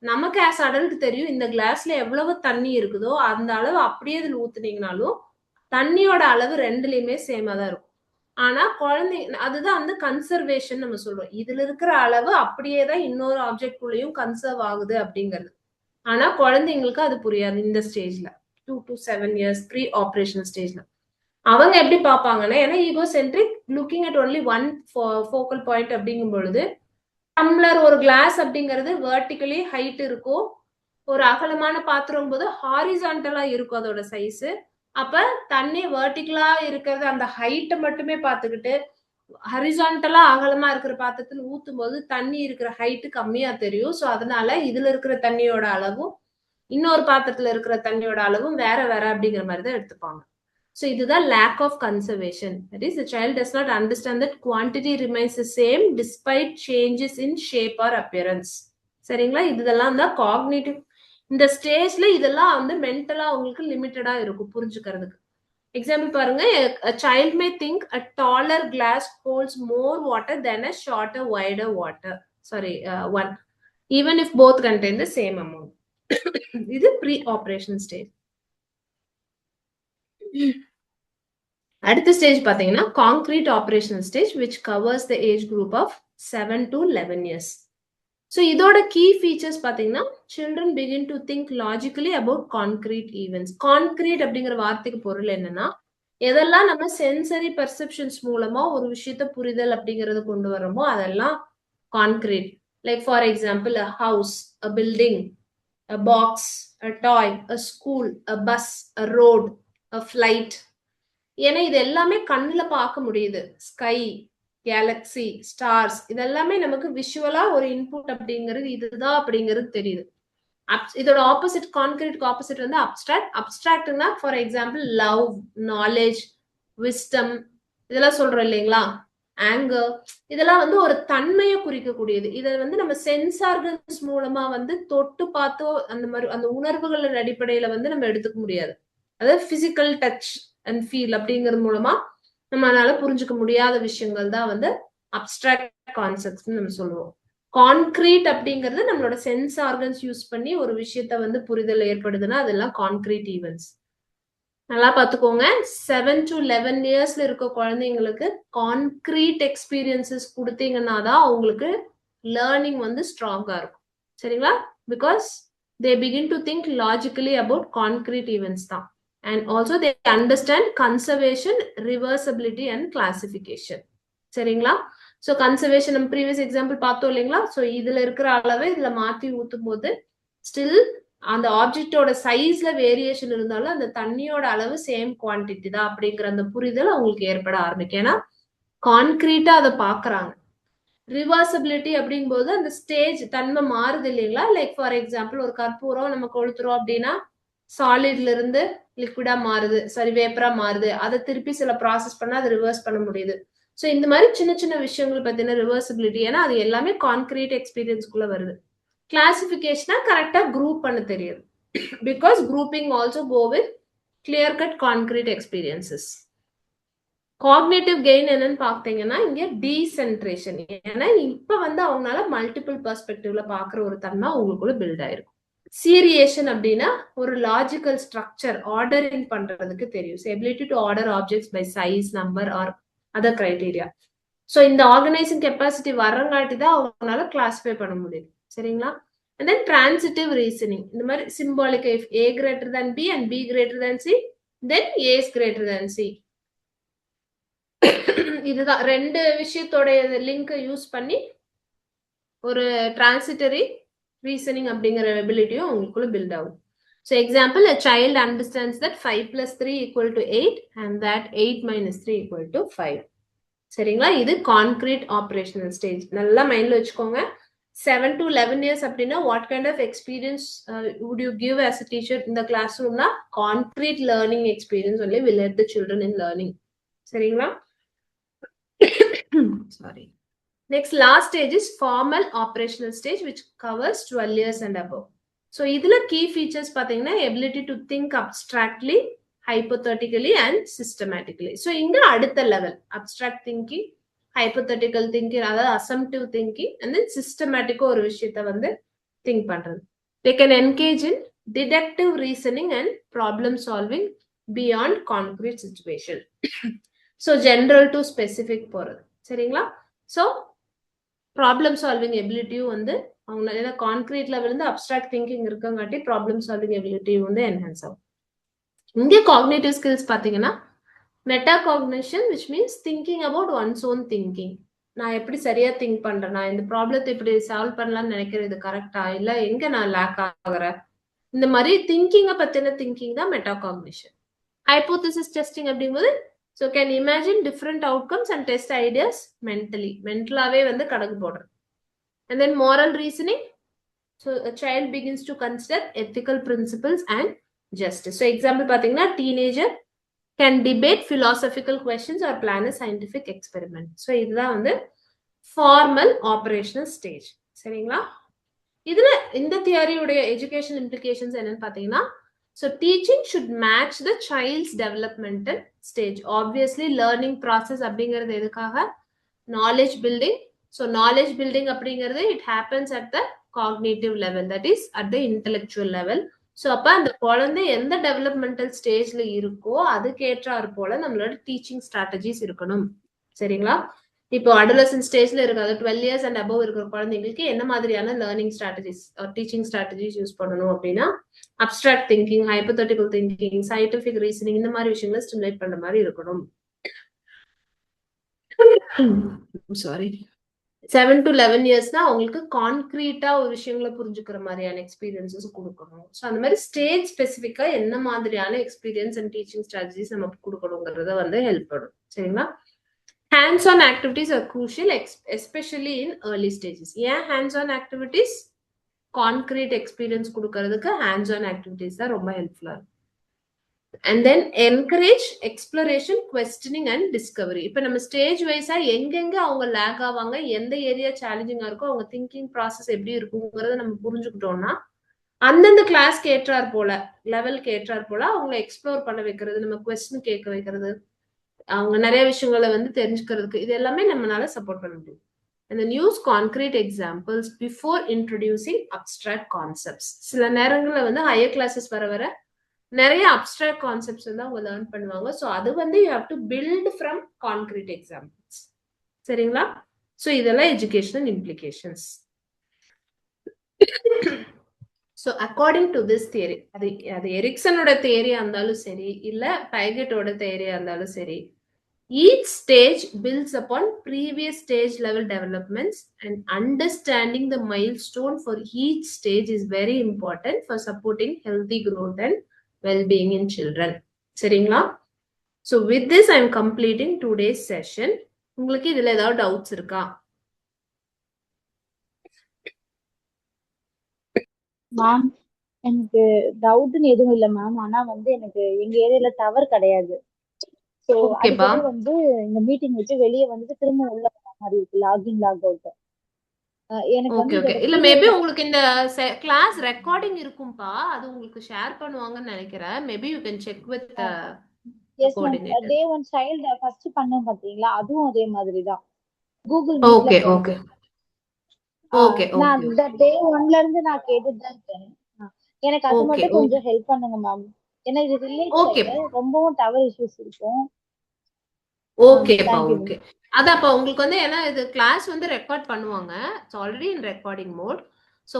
நமக்கு ஆஸ் அடல்ட் தெரியும் இந்த கிளாஸ்ல எவ்வளவு தண்ணி இருக்குதோ அந்த அளவு அப்படியே இதுல ஊத்துனீங்கனாலும் தண்ணியோட அளவு ரெண்டுலயுமே சேமா தான் இருக்கும். ஆனா குழந்தைங்க அதுதான் வந்து கன்சர்வேஷன் நம்ம சொல்றோம். இதுல இருக்கிற அளவு அப்படியேதான் இன்னொரு ஆப்ஜெக்ட் உள்ளயும் கன்சர்வ் ஆகுது அப்படிங்கிறது. ஆனா குழந்தைங்களுக்கு அது புரியாது இந்த ஸ்டேஜ்ல, 2 to 7 years ப்ரீ ஆபரேஷனல் ஸ்டேஜ்ல. அவங்க எப்படி பார்ப்பாங்கன்னா, ஏன்னா egocentric looking at only one focal point அப்படிங்கும் பொழுது டம்ளர் ஒரு கிளாஸ் அப்படிங்கிறது வெர்டிகலி ஹைட் இருக்கும், ஒரு அகலமான பாத்திரம் போது ஹாரிசான்டலா இருக்கும் அதோட சைஸ். அப்ப தண்ணி வெர்டிகலா இருக்கிறது அந்த ஹைட்டை மட்டுமே பார்த்துக்கிட்டு ஹரிசான்டலா அகலமா இருக்கிற பாத்திரத்துல ஊத்தும் போது தண்ணி இருக்கிற ஹைட் கம்மியா தெரியும். சோ அதனால இதுல இருக்கிற தண்ணியோட அளவும் இன்னொரு பாத்திரத்துல இருக்கிற தண்ணியோட அளவும் வேற வேற அப்படிங்கிற மாதிரி தான் எடுத்துப்பாங்க. So இதுதான் lack of conservation. That is, the child does not understand that quantity remains the same despite changes in shape or appearance. சரிங்களா, இதெல்லாம் தான் காக்னிட்டிவ். இந்த ஸ்டேஜ்ல இதெல்லாம் வந்து மென்டலா உங்களுக்கு லிமிட்டடா இருக்கும் புரிஞ்சுக்கிறதுக்கு. எக்ஸாம்பிள் பாருங்க, a child may think a taller glass holds more water than a shorter wider water. Sorry, one. Even if both contain the same amount. இது pre-operation stage. அடுத்த ஸ்டேஜ் பாத்தீங்கன்னா concrete operational stage which covers the age group of 7 to 11 years. So இதோட key features பாத்தீங்கன்னா children begin to think logically about concrete events. Concrete அப்படிங்கிற வார்த்தைக்கு பொருள் என்னன்னா, எதெல்லாம் நம்ம சென்சரி பெர்செப்ஷன்ஸ் மூலமா ஒரு விஷயத்த புரிதல் அப்படிங்கறது கொண்டு வரோமோ அதெல்லாம் concrete. Like for example a house, a building, a box, a toy, a school, a bus, a road, a flight. ஏன்னா இது எல்லாமே கண்ணுல பார்க்க முடியுது. ஸ்கை, கேலக்சி, ஸ்டார்ஸ், இதெல்லாமே நமக்கு விஷுவலா ஒரு இன்புட் அப்படிங்கிறது இதுதான் அப்படிங்கிறது தெரியுது. இதோட ஆப்போசிட், கான்கிரீட்க்கு ஆப்போசிட் வந்து அப்டிராக்ட். அப்டிராக்ட்னா for example love, knowledge, wisdom, இதெல்லாம் சொல்றோம் இல்லைங்களா, ஆங்கர், இதெல்லாம் வந்து ஒரு தன்மையை குறிக்கக்கூடியது. இதை வந்து நம்ம சென்ஸ் ஆர்கன்ஸ் மூலமா வந்து தொட்டு பார்த்தோ அந்த மாதிரி அந்த உணர்வுகளின் அடிப்படையில வந்து நம்ம எடுத்துக்க முடியாது. அதாவது பிசிக்கல் டச் அண்ட் ஃபீல் அப்படிங்கிறது மூலமா நம்மளால புரிஞ்சுக்க முடியாத விஷயங்கள் தான் வந்து அப்டிராக்ட் கான்செப்ட்ஸ் நம்ம சொல்லுவோம். கான்கிரீட் அப்படிங்கிறது நம்மளோட சென்ஸ் ஆர்கன்ஸ் யூஸ் பண்ணி ஒரு விஷயத்த வந்து புரிதல் ஏற்படுதுன்னா அதெல்லாம் கான்கிரீட் ஈவென்ட்ஸ். நல்லா பாத்துக்கோங்க, 7 to 11 இயர்ஸ்ல இருக்க குழந்தைங்களுக்கு கான்கிரீட் எக்ஸ்பீரியன்சஸ் கொடுத்தீங்கன்னா தான் அவங்களுக்கு லேர்னிங் வந்து ஸ்ட்ராங்கா இருக்கும். சரிங்களா, because they begin to think logically about concrete events தான். And also they understand conservation, reversibility and classification. சரிங்களா, சோ கன்சர்வேஷன் நம்ம ப்ரீவியஸ் எக்ஸாம்பிள் பார்த்தோம் இல்லைங்களா. சோ இதுல இருக்கிற அளவை இதுல மாத்தி ஊத்தும் போது ஸ்டில் அந்த ஆப்ஜெக்டோட சைஸ்ல வேரியேஷன் இருந்தாலும் அந்த தண்ணியோட அளவு சேம் குவான்டிட்டி தான் அப்படிங்கிற அந்த புரிதல் அவங்களுக்கு ஏற்பட ஆரம்பிக்கும். ஏன்னா கான்கிரீட்டா அதை பாக்குறாங்க. ரிவர்சபிலிட்டி அப்படிங்கும்போது அந்த ஸ்டேஜ் தன்மை மாறுது இல்லைங்களா? லைக் ஃபார் எக்ஸாம்பிள் ஒரு கற்பூரம் நம்ம கொளுத்துறோம் அப்படின்னா சாலிட்ல இருந்து லிக்விடா மாறுது, சாரி வேப்பரா மாறுது. அதை திருப்பி சில ப்ராசஸ் பண்ணா அதை ரிவர்ஸ் பண்ண முடியுது. ஸோ இந்த மாதிரி சின்ன சின்ன விஷயங்கள் பார்த்தீங்கன்னா ரிவர்சபிலிட்டி, ஏன்னா அது எல்லாமே கான்கிரீட் எக்ஸ்பீரியன்ஸ்குள்ள வருது. கிளாசிபிகேஷனா கரெக்டா குரூப் பண்ண தெரியுது. Because grouping also go with clear cut concrete experiences. Cognitive gain என்னன்னு பாத்தீங்கன்னா இங்க டீசென்ட்ரேஷன். ஏன்னா இப்ப வந்து அவங்களால மல்டிபிள் பெர்ஸ்பெக்டிவ்ல பாக்குற ஒரு தன்மை அவங்களுக்குள்ள பில்ட் ஆயிருக்கும். சீரியேஷன் அப்படின்னா ஒரு லாஜிக்கல் ஸ்ட்ரக்சர் ஆர்டரிங் பண்றதுக்கு தெரியும். Ability to order objects by size, number or other criteria. So இந்த ஆர்கனைசிங் கெப்பாசிட்டி வரங்காட்டி தான் அவங்களால கிளாஸிஃபை பண்ண முடியுது. சரிங்களா? And then transitive reasoning. இந்த மாதிரி symbolic, if A greater than B and B greater than C, then A is greater than C. இதுதான் ரெண்டு விஷயத்தோட லிங்க் யூஸ் பண்ணி ஒரு டிரான்சிட்டரி ரீசனிங் அப்படிங்கிற எபிலிட்டியும் உங்களுக்குள்ள பில்ட் ஆகும். So example, a child understands that 5 plus 3 equal to 8 and that 8 minus 3 equal to 5. சரிங்களா? இது கான்கிரீட் ஆபரேஷனல் ஸ்டேஜ். நல்லா மைண்ட்ல வச்சுக்கோங்க. 7 to 11 years அப்படின்னா what kind of experience would you give as a teacher in the classroom? Na concrete learning experience only will help the children in learning. சரிங்களா? Sorry. Next last stage is formal operational stage which covers 12 years and above. So இதுல key features பாத்தீங்கன்னா ability to think abstractly, hypothetically and systematically. So இங்க அடுத்த level abstract thinking, hypothetical thinking, அதாவது assumptive thinking and then systematic ஒரு விஷயத்தை வந்து think பண்றது. They can engage in deductive reasoning and problem solving beyond concrete situation. So general to specific போறது. சரிங்களா? So problem solving எபிலிட்டியும் வந்து அவங்க கான்கிரீட் லெவல் இருந்து அப்டிராக்ட் திங்கிங் இருக்கங்காட்டி ப்ராப்ளம் சால்விங் எபிலிட்டியும் வந்து என்ஹான்ஸ் ஆகும். இங்கே காக்னேட்டிவ் ஸ்கில்ஸ் பார்த்தீங்கன்னா meta cognition which means thinking about once own thinking. நான் எப்படி சரியா திங்க் பண்றேன், நான் இந்த ப்ராப்ளத்தை இப்படி சால்வ் பண்ணலாம்னு நினைக்கிறேன், இது கரெக்டா இல்ல எங்க நான் லேக் ஆகுறேன், இந்த மாதிரி திங்கிங்கை பத்தின திங்கிங் தான் மெட்டா காக்னிஷன். ஹைபோதிசிஸ் டெஸ்டிங் அப்படிங்கும்போது so can imagine different outcomes and test ideas mentally. Mentally வந்து கணக்கு போடுறது. And then moral reasoning. So a child begins to consider ethical principles and justice. So example பாத்தீங்கன்னா teenager can debate philosophical questions or plan a scientific experiment. So இதுதான் வந்து formal operational stage. சரிங்களா? இதுல இந்த தியரியுடைய education implications என்னன்னு பாத்தீங்கன்னா so teaching should match the child's developmental stage. Obviously learning process அப்படிங்கிறது எதுக்காக? knowledge building. So knowledge building அப்படிங்கிறது it happens at the cognitive level, that is at the intellectual level. So அப்ப அந்த குழந்தை எந்த developmental ஸ்டேஜ்ல இருக்கோ அதுக்கு ஏற்றாறு போல நம்மளோட டீச்சிங் ஸ்ட்ராட்டஜிஸ் இருக்கணும். சரிங்களா? இப்போ அடோலசன்ட் ஸ்டேஜ்ல இருக்காது 12 இயர்ஸ் அண்ட் அபவ் இருக்கிற குழந்தைங்களுக்கு என்ன மாதிரியான learning strategies teaching strategies use பண்ணணும் அப்படின்னா abstract thinking, hypothetical thinking, scientific reasoning இந்த மாதிரி விஷயங்களை ஸ்டிமுலேட் பண்ற மாதிரி இருக்கணும். சாரி 7 to 11 இயர்ஸ்னா அவங்களுக்கு கான்கிரீட்டா ஒரு விஷயங்களை புரிஞ்சுக்கிற மாதிரியான எக்ஸ்பீரியன்சஸ் கொடுக்கணும். ஸோ அந்த மாதிரி ஸ்டேஜ் ஸ்பெசிஃபிக்கா என்ன மாதிரியான எக்ஸ்பீரியன்ஸ் அண்ட் டீச்சிங் ஸ்ட்ராட்டஜிஸ் நம்ம கொடுக்கணுங்கிறத வந்து ஹெல்ப் பண்ணும். சரிங்களா? Hands-on activities are crucial, especially in early stages. Yeah, hands-on activities, concrete experience கொடுக்கிறதுக்கு hands-on activities தான் ரொம்ப ஹெல்ப்ஃபுல்லா இருக்கும். And then encourage exploration, questioning and discovery. இப்ப நம்ம ஸ்டேஜ் வைஸா எங்கெங்க அவங்க லேக் ஆவாங்க, எந்த ஏரியா சேலஞ்சிங்கா இருக்கோ அவங்க திங்கிங் ப்ராசஸ் எப்படி இருக்குங்கிறத நம்ம புரிஞ்சுக்கிட்டோம்னா அந்தந்த கிளாஸ்க்கு ஏற்றார் போல லெவலுக்கு ஏற்றார் போல அவங்களை எக்ஸ்ப்ளோர் பண்ண வைக்கிறது, நம்ம கொஸ்டின் கேட்க வைக்கிறது, அவங்க நிறைய விஷயங்களை வந்து தெரிஞ்சுக்கிறதுக்கு இது எல்லாமே நம்மளால சப்போர்ட் பண்ண முடியும். And then use concrete examples before introducing abstract concepts. சில நேரங்கள்ல வந்து ஹையர் கிளாஸஸ் வர வர நிறைய அப்டிராக்ட் கான்செப்ட்ஸ் வந்து அவங்க லேர்ன் பண்ணுவாங்க. ஸோ அது வந்து you have to build from concrete examples. சரிங்களா? ஸோ இதெல்லாம் educational implications. So according to this theory, அது எரிக்சனோட தியரியா இருந்தாலும் சரி இல்ல பைகட்டோட தியரியா இருந்தாலும் சரி, Each stage builds upon previous stage level developments, and understanding the milestone for each stage is very important for supporting healthy growth and well-being in children. சரிங்களா? So with this I am completing today's session. உங்களுக்கு இதுல ஏதாவது doubts இருக்கா? Ma'am எனக்கு டவுட்னு எதுவும் இல்ல ma'am. ஆனா வந்து எனக்கு எங்க ஏரியால டவர் கிடையாது. சோ ஓகேப்பா. அடிக்கடி வந்து இந்த மீட்டிங் விட்டு வெளியே வந்துட்டு திரும்ப உள்ள வர மாதிரி இருக்கு. Login log out. எனக்கு வந்து ஓகே ஓகே. இதோட இல்ல மேபி பீரியட். உங்களுக்கு இந்த கிளாஸ் ரெக்கார்டிங் இருக்கும்பா. அது உங்களுக்கு ஷேர் பண்ணுவாங்கன்னு நினைக்கிறேன். Maybe you can check with yes ma'am. Coordinator. Day 1 child first பண்ணோம் பாத்தீங்களா, அதுவும் அதே மாதிரி தான். கூகுள் மீட்ல ஓகே போனது. ஓகே ஓகே நான் ஓகே இந்த டே 1ல இருந்து நான் கேட்டுட்டு தான் இருக்கேன். எனக்கு அது ஓகே மட்டும் ஓகே கொஞ்சம் ஹெல்ப் பண்ணுங்க மேம். ஏன்னா இது வில்லேஜ் ஓகே சைடு ரொம்பவும் டவர் இஷ்யூஸ் இருக்கும். ஓகேப்பா தேங்க்யூ ஓகே. மேம். அதான்ப்பா உங்களுக்கு வந்து ஏன்னா இது கிளாஸ் வந்து ரெக்கார்ட் பண்ணுவாங்க. It's already in recording mode. So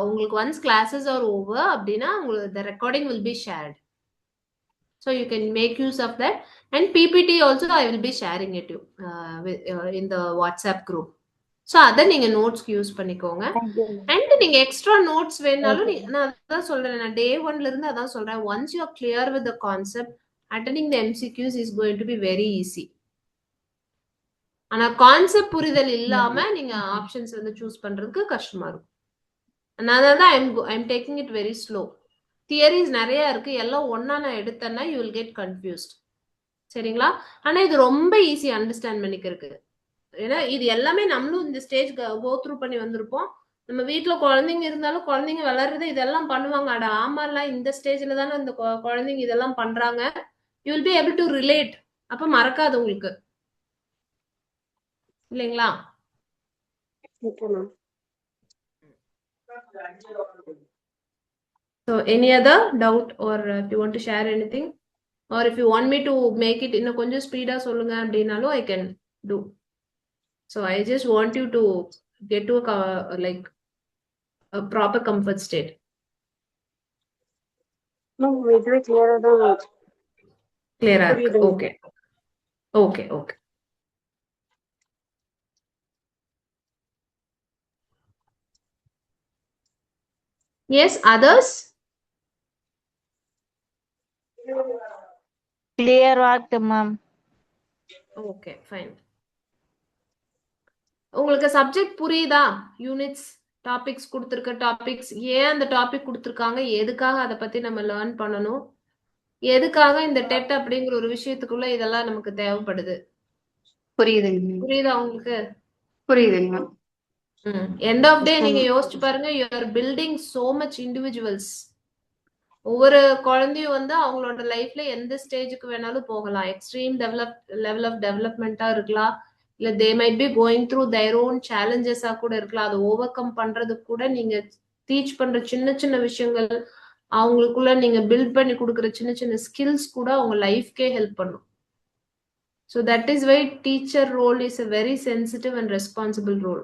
உங்களுக்கு ஒன்ஸ் கிளாஸஸ் ஆர் ஓவர் அப்படின்னா உங்களுக்கு the recording will be shared. So you can make use of that. And PPT also I will be sharing it in the WhatsApp group. So அதை நீங்க நோட்ஸ்க்கு use பண்ணிக்கோங்க. Thank you ma'am. And நீங்க extra notes வேணாலும் okay. நான் அதான் சொல்றேன். நான் டே 1ல இருந்து அதான் சொல்றேன். Once you are clear with the concept, attending the MCQs is going to be very easy. ஆனா கான்செப்ட் புரிதல் இல்லாம நீங்க ஆப்ஷன்ஸ் வந்து சூஸ் பண்றதுக்கு கஷ்டமா இருக்கும். அதனால தான் I'm taking it very slow. Theories நிறைய இருக்கு. எல்லாம் ஒன்னா நான் எடுத்தேன்னா யூ வில் கெட் கன்ஃபியூஸ்ட். சரிங்களா? ஆனா இது ரொம்ப ஈஸி அண்டர்ஸ்டாண்ட் பண்ணிக்கிறதுக்கு. ஏன்னா இது எல்லாமே நம்மளும் இந்த ஸ்டேஜ் கோ த்ரூ பண்ணி வந்திருப்போம். நம்ம வீட்டுல குழந்தைங்க இருந்தாலும் குழந்தைங்க வளர்றது இதெல்லாம் பண்ணுவாங்க. அட ஆமால இந்த ஸ்டேஜ்ல தானே இந்த குழந்தைங்க இதெல்லாம் பண்றாங்க. You will be able to relate. அப்ப மறக்காது உங்களுக்கு. இல்லைங்களா? Okay ma'am. So any other doubt or if you want to share anything or if you want me to make it இன்னும் கொஞ்சம் ஸ்பீடா சொல்லுங்க அப்படின்னாலும் I can do. So I just want you to get to like a proper comfort state. Ma'am இதுவே கிளியரா தான் கிளியரா இருக்கு. புரியுதுங்க. Okay okay okay. Yes, others? Clear work, ma'am. Okay, fine. உங்களுக்கு சப்ஜெக்ட் புரியுதா? யூனிட்ஸ் டாபிக்ஸ் கொடுத்திருக்க டாபிக்ஸ் ஏன் அந்த டாபிக் கொடுத்திருக்காங்க, எதுக்காக அதை பத்தி நம்ம லேர்ன் பண்ணணும், எதுக்காக இந்த டெட் அப்படிங்கிற ஒரு விஷயத்துக்குள்ள இதெல்லாம் நமக்கு தேவைப்படுது. புரியுதுங்க. புரியுதா உங்களுக்கு? புரியுதுங்க. எண்ட் ஆஃப் டே நீங்க யோசிச்சு பாருங்க. You are building so much individuals. ஒவ்வொரு குழந்தையும் வந்து அவங்களோட லைஃப்ல எந்த ஸ்டேஜுக்கு வேணாலும் போகலாம். எக்ஸ்ட்ரீம் லெவல் ஆஃப் டெவலப்மெண்டா இருக்கலாம். இல்ல they might be going through their own சேலஞ்சஸா கூட இருக்கலாம். அதை ஓவர் கம் பண்றதுக்கு கூட நீங்க டீச் பண்ற சின்ன சின்ன விஷயங்கள், அவங்களுக்குள்ள நீங்க பில்ட் பண்ணி கொடுக்குற சின்ன சின்ன ஸ்கில்ஸ் கூட அவங்க லைஃப்கே ஹெல்ப் பண்ணும். So that is why teacher role is a very sensitive and responsible role.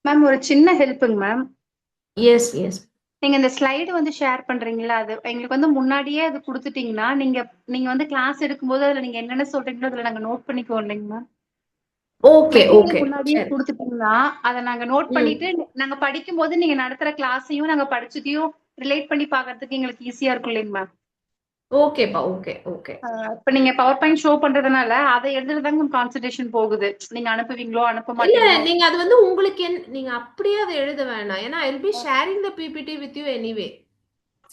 Ma'am ஒரு சின்ன ஹெல்ப்புங்க மேம். S S. நீங்க இந்த ஸ்லைடு வந்து ஷேர் பண்றீங்களா, அது எங்களுக்கு வந்து முன்னாடியே அது கொடுத்துட்டீங்கன்னா நீங்க நீங்க வந்து கிளாஸ் எடுக்கும்போது அதுல நீங்க என்னென்ன சொல்றீங்களோ அதுல நாங்க நோட் பண்ணிக்குவோம் இல்லைங்க மேம். Okay okay. முன்னாடியே கொடுத்துட்டீங்கன்னா அதை நாங்க நோட் பண்ணிட்டு நாங்க படிக்கும் போது நீங்க நடத்துற கிளாஸையும் நாங்க படிச்சதையும் ரிலேட் பண்ணி பாக்குறதுக்கு எங்களுக்கு ஈஸியா இருக்கும் இல்லைங்க மேம். ஓகேப்பா ஓகே ஓகே. இப்ப நீங்க பவர் பாயிண்ட் ஷோ பண்றதுனால அதை எழுதுறதாங்க கான்சென்ட்ரேஷன் போகுது. நீங்க அனுப்புவீங்களோ அனுப்ப இல்ல மாட்டீங்களோ. நீங்க அது வந்து உங்களுக்கு நீங்க அப்படியே அதை எழுத வேணாம். ஏன்னா I will be sharing the PPT with you anyway.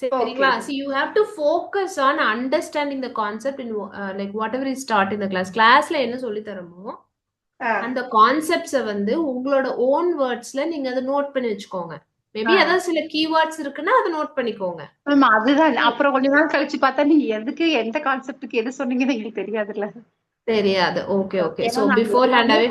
சரிங்களா? See, you have to focus on understanding the concept in like whatever is taught in the class. கிளாஸ்ல என்ன சொல்லி தரமோ அந்த கான்செப்ட்ஸ வந்து உங்களோட ஓன் வேர்ட்ஸ்ல நீங்க அதை நோட் பண்ணி வச்சுக்கோங்க. மேபி அதாவது சில கீவேர்ட்ஸ் இருக்குன்னா அதை நோட் பண்ணிக்கோங்க. அதுதான். அப்புறம் கொஞ்ச நாள் கழிச்சு பார்த்தா நீங்க எதுக்கு எந்த கான்செப்டுக்கு எது சொன்னீங்கன்னு எங்களுக்கு தெரியாதுல்ல. தெரியாது. Okay okay. சோ பிஃபோர் ஹேண்டாவே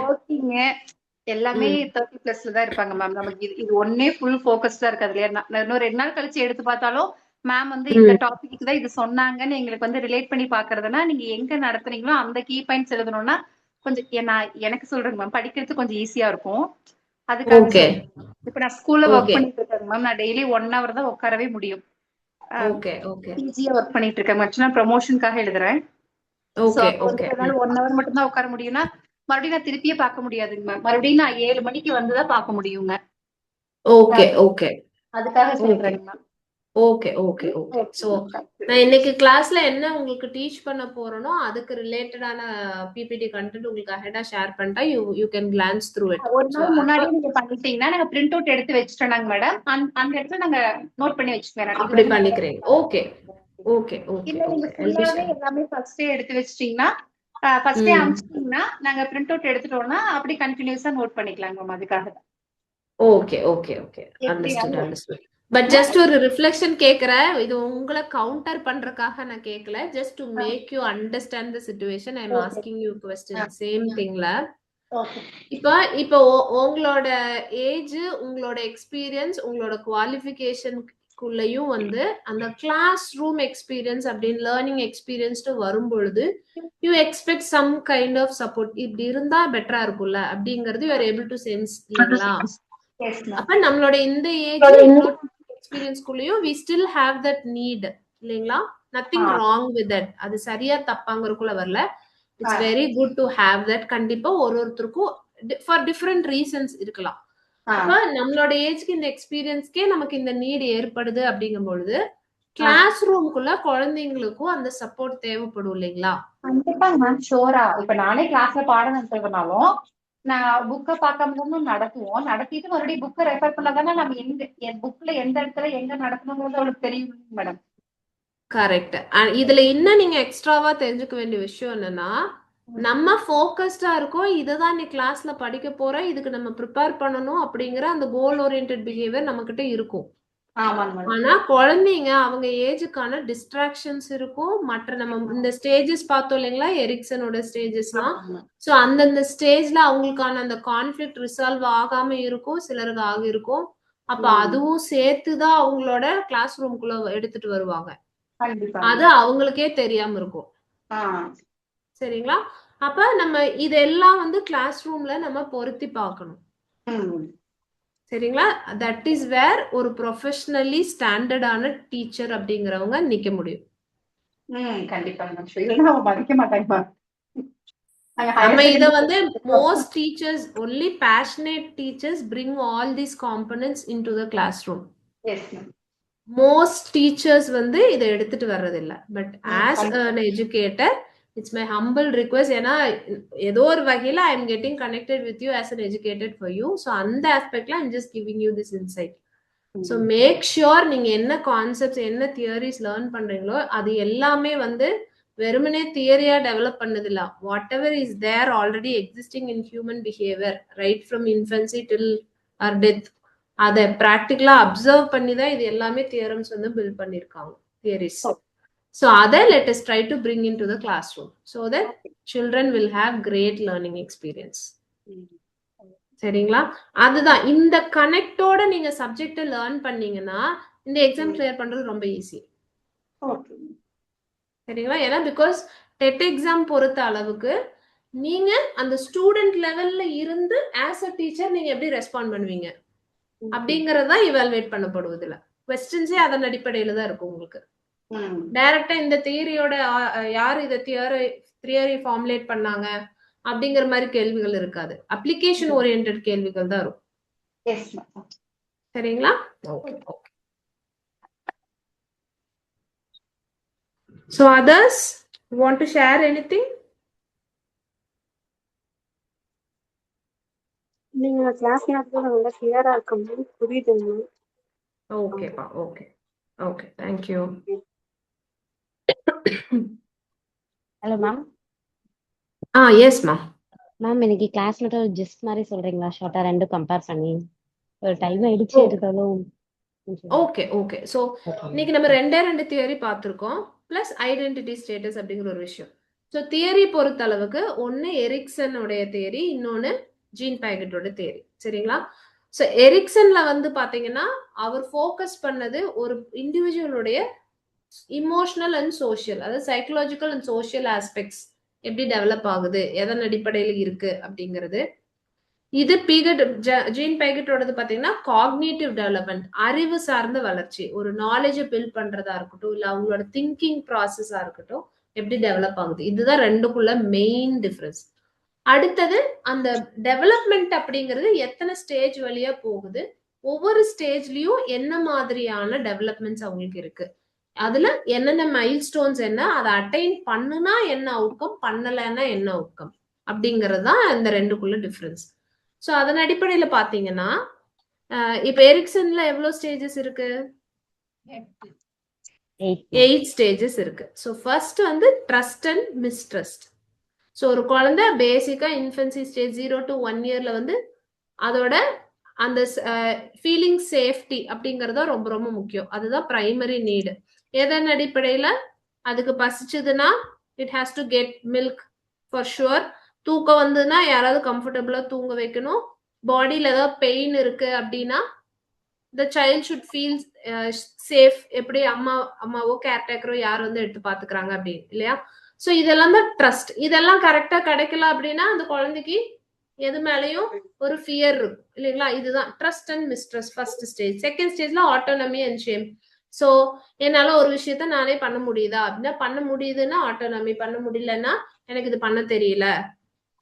எல்லாமே 30+ தான் இருப்பாங்க மேம். நமக்கு இது ஒன்னே ஃபுல் ஃபோக்கஸ்டா இருக்கு. அதுல இன்னும் 2 நாள் கழிச்சு எடுத்து பார்த்தாலும் மேம் வந்து இந்த டாபிக் தான் இது சொன்னாங்கன்னு எங்களுக்கு வந்து ரிலேட் பண்ணி பாக்குறதுனா நீங்க எங்க நடத்துறீங்களோ அந்த கீ பாயிண்ட்ஸ் எழுதணும்னா கொஞ்சம் எனக்கு சொல்றேங்க மேம், படிக்கிறதுக்கு கொஞ்சம் ஈஸியா இருக்கும். அதுக்காக இப்ப நான் ஸ்கூல்ல ஒர்க் பண்ணிட்டு இருக்கேன் மேம். நான் டெய்லி 1 hour தான் உட்காரவே முடியும். Okay okay. பிஜியா ஒர்க் பண்ணிட்டு இருக்கேன். நான் ப்ரமோஷனுக்காக எழுதுறேன். ஓகே அப்போ வந்து ஓகே என்னால 1 hour மட்டும் தான் உட்கார முடியும்னா மறுபடியும் நான் திருப்பியே பார்க்க முடியாதுங்க மேம். மறுபடியும் நான் 7 மணிக்கு வந்துதான் பார்க்க முடியுங்க. ஓகே ஓகே அதுக்காக ஓகே சொல்றேங்க ma'am. Okay okay okay okay so ma'am. நான் இன்னைக்கு கிளாஸ்ல என்ன உங்களுக்கு டீச் பண்ண போறேனோ அதுக்கு ரிலேட்டடான பிபிடி கண்டென்ட் உங்களுக்கு அஹெடா ஷேர் பண்ணிட்டா you can glance through it. ஒரு ஸோ நாள் அப்ப முன்னாடியே நீங்க பண்ணிட்டீங்கன்னா நாங்க பிரிண்ட் அவுட் எடுத்து வச்சுட்டோம் மேடம். அந்த இடத்துல நாங்க நோட் பண்ணி வச்சுக்குவேன். இது அப்படி வந்து பண்ணிக்கிறீங்க. ஓகே ஓகே ஓகே இல்ல நீங்க ஓகே ஃபுல்லாவே எல்லாமே ஃபர்ஸ்டே எடுத்து வச்சிட்டீங்கன்னா ஃபர்ஸ்டே அனுப்பிச்சிட்டீங்கன்னா நாங்க பிரிண்ட் அவுட் எடுத்துட்டோம்னா அப்படி கண்டினியூஸா நோட் பண்ணிக்கலாங்க மேம். அதுக்காக தான். Okay okay okay understood understood. But எப்படியாவது ஜஸ்ட் ஒரு ரிஃப்ளெக்ஷன் கேக்குறேன். இது உங்களை கவுண்டர் பண்றதுக்காக நான் கேட்கல. Just to make you understand the situation I am okay asking you question same திங்ல. ஓகே இப்போ உங்களோட ஏஜ், உங்களோட எக்ஸ்பீரியன்ஸ், உங்களோட குவாலிஃபிகேஷனுக்குள்ளயும் வந்து அந்த கிளாஸ் ரூம் எக்ஸ்பீரியன்ஸ் அப்படின்னு லேர்னிங் எக்ஸ்பீரியன்ஸ்டு வரும்பொழுது you expect some kind of support. இப்படி இருந்தா பெட்டரா இருக்கும்ல அப்படிங்கிறது you are able to sense இல்லைங்களா? S ma'am. அப்ப நம்மளோட இந்த ஏஜ் இவ்வளோ எக்ஸ்பீரியன்ஸ்குள்ளயும் we still have that need இல்லைங்களா? Nothing wrong with that. அது சரியா தப்பாங்கிறதுக்குள்ள வரல. It's very good to have that. கண்டிப்பா ஒருத்தருக்கும் ஃபார் டிஃப்ரெண்ட் ரீசன்ஸ் இருக்கலாம். அப்ப நம்மளோட ஏஜ்க்கு இந்த எக்ஸ்பீரியன்ஸ்க்கே நமக்கு இந்த நீட் ஏற்படுது அப்படிங்கும் பொழுது கிளாஸ் ரூம்குள்ள குழந்தைங்களுக்கும் அந்த சப்போர்ட் தேவைப்படும் இல்லைங்களா? கண்டிப்பா மேம் ஷோரா. இப்ப நானே கிளாஸ்ல பாடம் நடத்துறதுனாலும் நான் புக்கை பார்க்காம நடத்துவோம். நடத்திட்டு மறுபடியும் புக்கை ரெஃபர் பண்ணாதானே நம்ம எந்த புக்ல எந்த இடத்துல எங்க நடத்தணுங்கிறது அவளுக்கு தெரியும் மேடம். கரெக்ட். இதுல இன்னும் நீங்க எக்ஸ்ட்ராவா தெரிஞ்சுக்க வேண்டிய விஷயம் என்னன்னா, நம்ம ஃபோக்கஸ்டா இருக்கோம். இதுதான் நீ கிளாஸ்ல படிக்க போற, இதுக்கு நம்ம ப்ரிப்பேர் பண்ணணும் அப்படிங்கிற அந்த கோல் ஓரியன்டட் பிஹேவியர் நம்ம கிட்ட இருக்கும். ஆனா குழந்தைங்க அவங்க ஏஜுக்கான டிஸ்ட்ராக்ஷன்ஸ் இருக்கும். மற்ற நம்ம இந்த ஸ்டேஜஸ் பார்த்தோம் இல்லைங்களா, எரிக்சனோட ஸ்டேஜஸ்லாம். ஸோ அந்தந்த ஸ்டேஜ்ல அவங்களுக்கான அந்த கான்ஃபிளிக்ட் ரிசால்வ் ஆகாம இருக்கும், சிலருக்கு ஆகிருக்கும். அப்ப அதுவும் சேர்த்துதான் அவங்களோட கிளாஸ் ரூம்குள்ள எடுத்துட்டு வருவாங்க. அது அவங்களுக்கே தெரியாம இருக்கும். சரிங்களா? அப்ப நம்ம இதெல்லாம் வந்து கிளாஸ் ரூம்ல நம்ம பொருத்தி பார்க்கணும். சரிங்களா? தட் இஸ் வேர் ஒரு ப்ரொஃபஷனலி ஸ்டாண்டர்டான டீச்சர் அப்படிங்கிறவங்க நிக்க முடியும். நம்ம இத வந்து most teachers, only passionate teachers bring all these components into the classroom. Yes ma'am. Most teachers வந்து இத எடுத்துட்டு வர்றதில்ல. But as an educator, it's my humble request. ஏன்னா ஏதோ ஒரு வகையில I am getting connected with you as an educator for you. So அந்த aspectல I'm just giving you this insight. So make sure நீங்க என்ன கான்செப்ட்ஸ் என்ன தியரிஸ் லேர்ன் பண்றீங்களோ அது எல்லாமே வந்து வெறுமனே தியரியா டெவலப் பண்ணதில்ல. Whatever is there already existing in human behaviour right from infancy till our death, அதை ப்ராக்டிக்கலா அப்சர்வ் பண்ணி தான் இது எல்லாமே தியரம்ஸ் வந்து பில்ட் பண்ணிருக்காங்க, தியரிஸ். ஸோ அதை let us try to bring in to the class room so that children will have great learning experience. சரிங்களா? அதுதான் இந்த கனெக்டோட நீங்க சப்ஜெக்ட லேர்ன் பண்ணீங்கன்னா இந்த எக்ஸாம் கிளியர் பண்றது ரொம்ப ஈஸி. சரிங்களா? ஏன்னா பிகாஸ் டெட் எக்ஸாம் பொறுத்த அளவுக்கு நீங்க அந்த ஸ்டூடெண்ட் லெவல்ல இருந்து ஆஸ் அ டீச்சர் நீங்க எப்படி ரெஸ்பாண்ட் பண்ணுவீங்க அப்படிங்கறதான் இவால்வேட் பண்ணப்படுவதில்ல. கொஸ்டின்ஸே அதன் அடிப்படையில தான் இருக்கும். உங்களுக்கு டைரக்டா இந்த தியரியோட யார் இத தியரி ஃபார்முலேட் பண்ணாங்க அப்படிங்கிற மாதிரி கேள்விகள் இருக்காது. அப்ளிகேஷன் ஓரியன்டட் கேள்விகள் தான் இருக்கும். சரிங்களா? Okay. So others want to share anything? நீங்க கிளாஸ் நடத்துறது நல்லா கிளியரா இருக்கு, புரியுதுங்க. ஓகேப்பா, okay okay, thank you. Hello ma'am. Yes ma'am. Ma'am இன்னைக்கு கிளாஸ் மட்டும் ஒரு ஜஸ்ட் மாதிரி சொல்றீங்களா, ஷார்ட்டா ரெண்டும் கம்பேர் பண்ணி? ஒரு டைம் ஆயிடுச்சு இருந்தாலும். Okay okay. ஸோ இன்னைக்கு நம்ம ரெண்டு தியரி பார்த்துருக்கோம், பிளஸ் ஐடென்டிட்டி ஸ்டேட்டஸ் அப்படிங்கிற ஒரு விஷயம். ஸோ தியரி பொறுத்த அளவுக்கு ஒன்னு எரிக்சனுடைய தியரி, இன்னொன்னு ஜீன் பேகட்டோட தியரி. சரிங்களா? ஸோ எரிக்சன்ல வந்து பாத்தீங்கன்னா அவர் ஃபோக்கஸ் பண்ணது ஒரு இண்டிவிஜுவலுடைய இமோஷனல் அண்ட் சோஷியல், அதாவது சைக்கலாஜிக்கல் அண்ட் சோஷியல் ஆஸ்பெக்ட்ஸ் எப்படி டெவலப் ஆகுது, எதன் அடிப்படையில் இருக்கு அப்படிங்கிறது. இது ஜீன் பேகட்டோடது பாத்தீங்கன்னா காக்னிட்டிவ் டெவலப்மெண்ட், அறிவு சார்ந்த வளர்ச்சி, ஒரு நாலேஜை பில்ட் பண்றதா இருக்கட்டும், இல்ல அவங்களோட திங்கிங் ப்ராசஸா இருக்கட்டும், எப்படி டெவலப் ஆகுது. இதுதான் ரெண்டுக்குள்ள மெயின் டிஃபரன்ஸ். அடுத்தது அந்த டெவலப்மெண்ட் அப்படிங்கிறது எத்தனை ஸ்டேஜ் வழியா போகுது, ஒவ்வொரு ஸ்டேஜ்லயும் என்ன மாதிரியான டெவலப்மெண்ட்ஸ் அவங்களுக்கு இருக்கு, அதுல என்னென்ன மைல் ஸ்டோன்ஸ் என்ன, அதை அட்டைன் பண்ணுனா என்ன அவுட்கம், பண்ணலைன்னா என்ன அவுட்கம் அப்படிங்கிறது தான் இந்த ரெண்டுக்குள்ள டிஃபரன்ஸ். ஸோ அதன் அடிப்படையில பாத்தீங்கன்னா இப்ப எரிக்சன்ல எவ்வளவு ஸ்டேஜஸ் இருக்கு, 8 ஸ்டேஜஸ் இருக்கு. ஸோ ஃபர்ஸ்ட் வந்து ட்ரஸ்ட் அண்ட் மிஸ்ட்ரஸ்ட். ஸோ ஒரு குழந்தை பேசிக்கா இன்ஃபென்சி ஸ்டேஜ் 0 to 1 yearல வந்து அதோட அந்த ஃபீலிங் சேஃப்டி அப்படிங்கறத ரொம்ப ரொம்ப முக்கியம். அதுதான் பிரைமரி நீடு. எதன் அடிப்படையில, அதுக்கு பசிச்சதுன்னா it has to get milk for sure. தூக்கம் வந்ததுன்னா யாராவது கம்ஃபர்டபுளா தூங்க வைக்கணும். பாடியில ஏதாவது பெயின் இருக்கு அப்படின்னா the child should feel safe. எப்படி அம்மாவோ கேர்டேக்கரோ யார் வந்து எடுத்து பாத்துக்கிறாங்க அப்படின்னு இல்லையா. சோ இதெல்லாம் தான் ட்ரஸ்ட். இதெல்லாம் கரெக்டா கிடைக்கல அப்படின்னா அந்த குழந்தைக்கு எது மேலயும் ஒரு ஃபியர் இருக்கும் இல்லைங்களா. இதுதான் trust and mistrust first stage. Second ஸ்டேஜ்ல ஆட்டோனமி அண்ட் ஷேம். சோ என்னால ஒரு விஷயத்த நானே பண்ண முடியுதா அப்படின்னா, பண்ண முடியுதுன்னா ஆட்டோனமி, பண்ண முடியலன்னா எனக்கு இது பண்ண தெரியல,